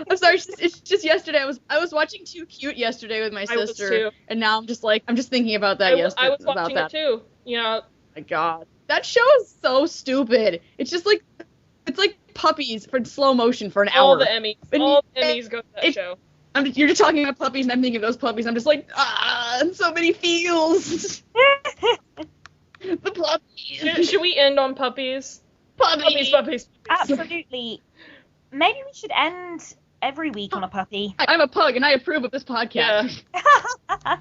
I'm sorry, it's just yesterday. I was watching Too Cute yesterday with my sister, and now I'm just thinking about that yesterday. I was watching it too. Oh my god, that show is so stupid. It's just like puppies for slow motion for an hour. All the Emmys go to that show. You're just talking about puppies, and I'm thinking of those puppies. I'm just like, so many feels. The puppies. Should we end on puppies? Puppies. Absolutely. Maybe we should end every week on a puppy. I'm a pug, and I approve of this podcast. Yeah.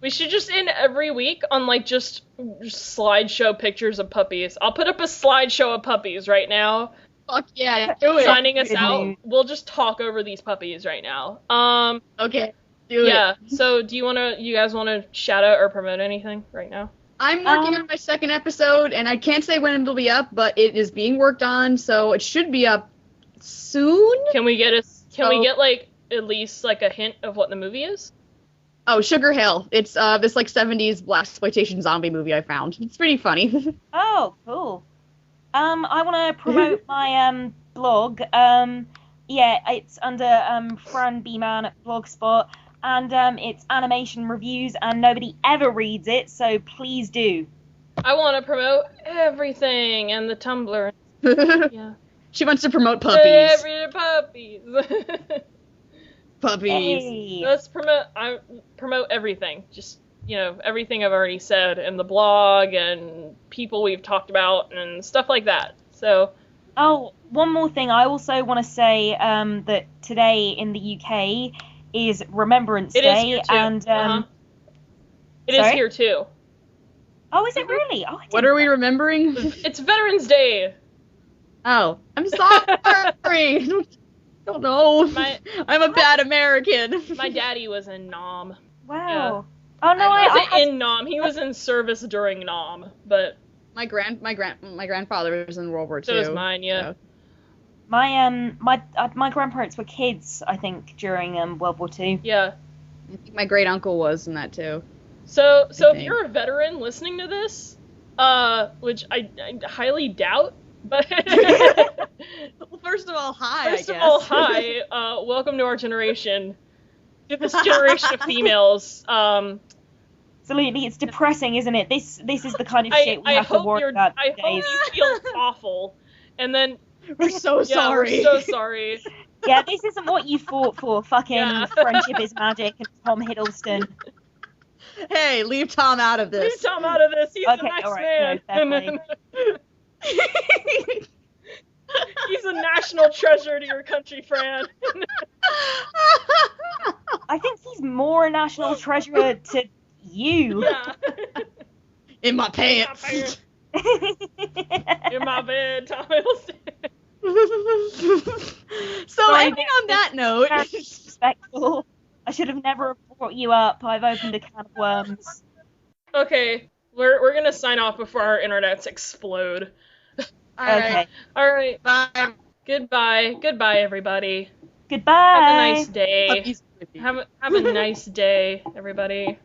We should just end every week on, like, just slideshow pictures of puppies. I'll put up a slideshow of puppies right now. Fuck yeah, do it. Signing us Good out. news. We'll just talk over these puppies right now. Okay, do it. Yeah, so you guys wanna shout out or promote anything right now? I'm working on my second episode, and I can't say when it'll be up, but it is being worked on, so it should be up soon. Can we get like at least like a hint of what the movie is? Oh, Sugar Hill. It's this like 70s blaxploitation zombie movie I found. It's pretty funny. Oh, cool. I want to promote my blog. Yeah, it's under Fran B Man at Blogspot, and it's animation reviews, and nobody ever reads it, so please do. I want to promote everything and the Tumblr. Yeah. She wants to promote puppies. Every puppies. Puppies. Hey. Let's promote everything. Just, everything I've already said in the blog and people we've talked about and stuff like that. So. Oh, one more thing. I also want to say that today in the UK is Remembrance It is Day, here too. and It is Sorry? here too. oh, is it really? Oh, I What didn't are we know. remembering? It's Veterans Day. Oh, I'm sorry. Don't know. I'm a bad American. My daddy was in Nam. Wow. Oh no, He I wasn't had in Nam. He was in service during Nam, but My grandfather was in World War II. so was mine. Yeah. so- my grandparents were kids, I think, during World War II. Yeah. I think my great uncle was in that too. So if think. you're a veteran listening to this, which I highly doubt, but Well, first of all, hi. first of all, hi, welcome to our generation, to this generation of females. Absolutely, it's depressing, isn't it? This is the kind of shit we I have to hope worry about I these hope days. you feel awful, and then We're so yeah, sorry. we're so sorry. Yeah, this isn't what you fought for. Fucking Yeah. Friendship is Magic and Tom Hiddleston. Hey, leave Tom out of Leave this. Tom out of this. He's Okay, the next all right, man. no, fair play. He's a national treasure to your country, Fran. I think he's more a national treasure to you. Yeah. In my pants. In my bed, Tom Hiddleston. So Sorry, ending on that note, Very disrespectful. I should have never brought you up. I've opened a can of worms. Okay, we're gonna sign off before our internets explode. Okay. Alright, bye. goodbye, everybody. Goodbye. Have a nice day. Puppies. Have a nice day, everybody.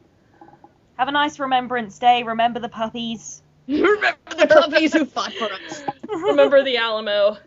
Have a nice Remembrance Day. Remember the puppies. Remember the puppies who fought for us. Remember the Alamo.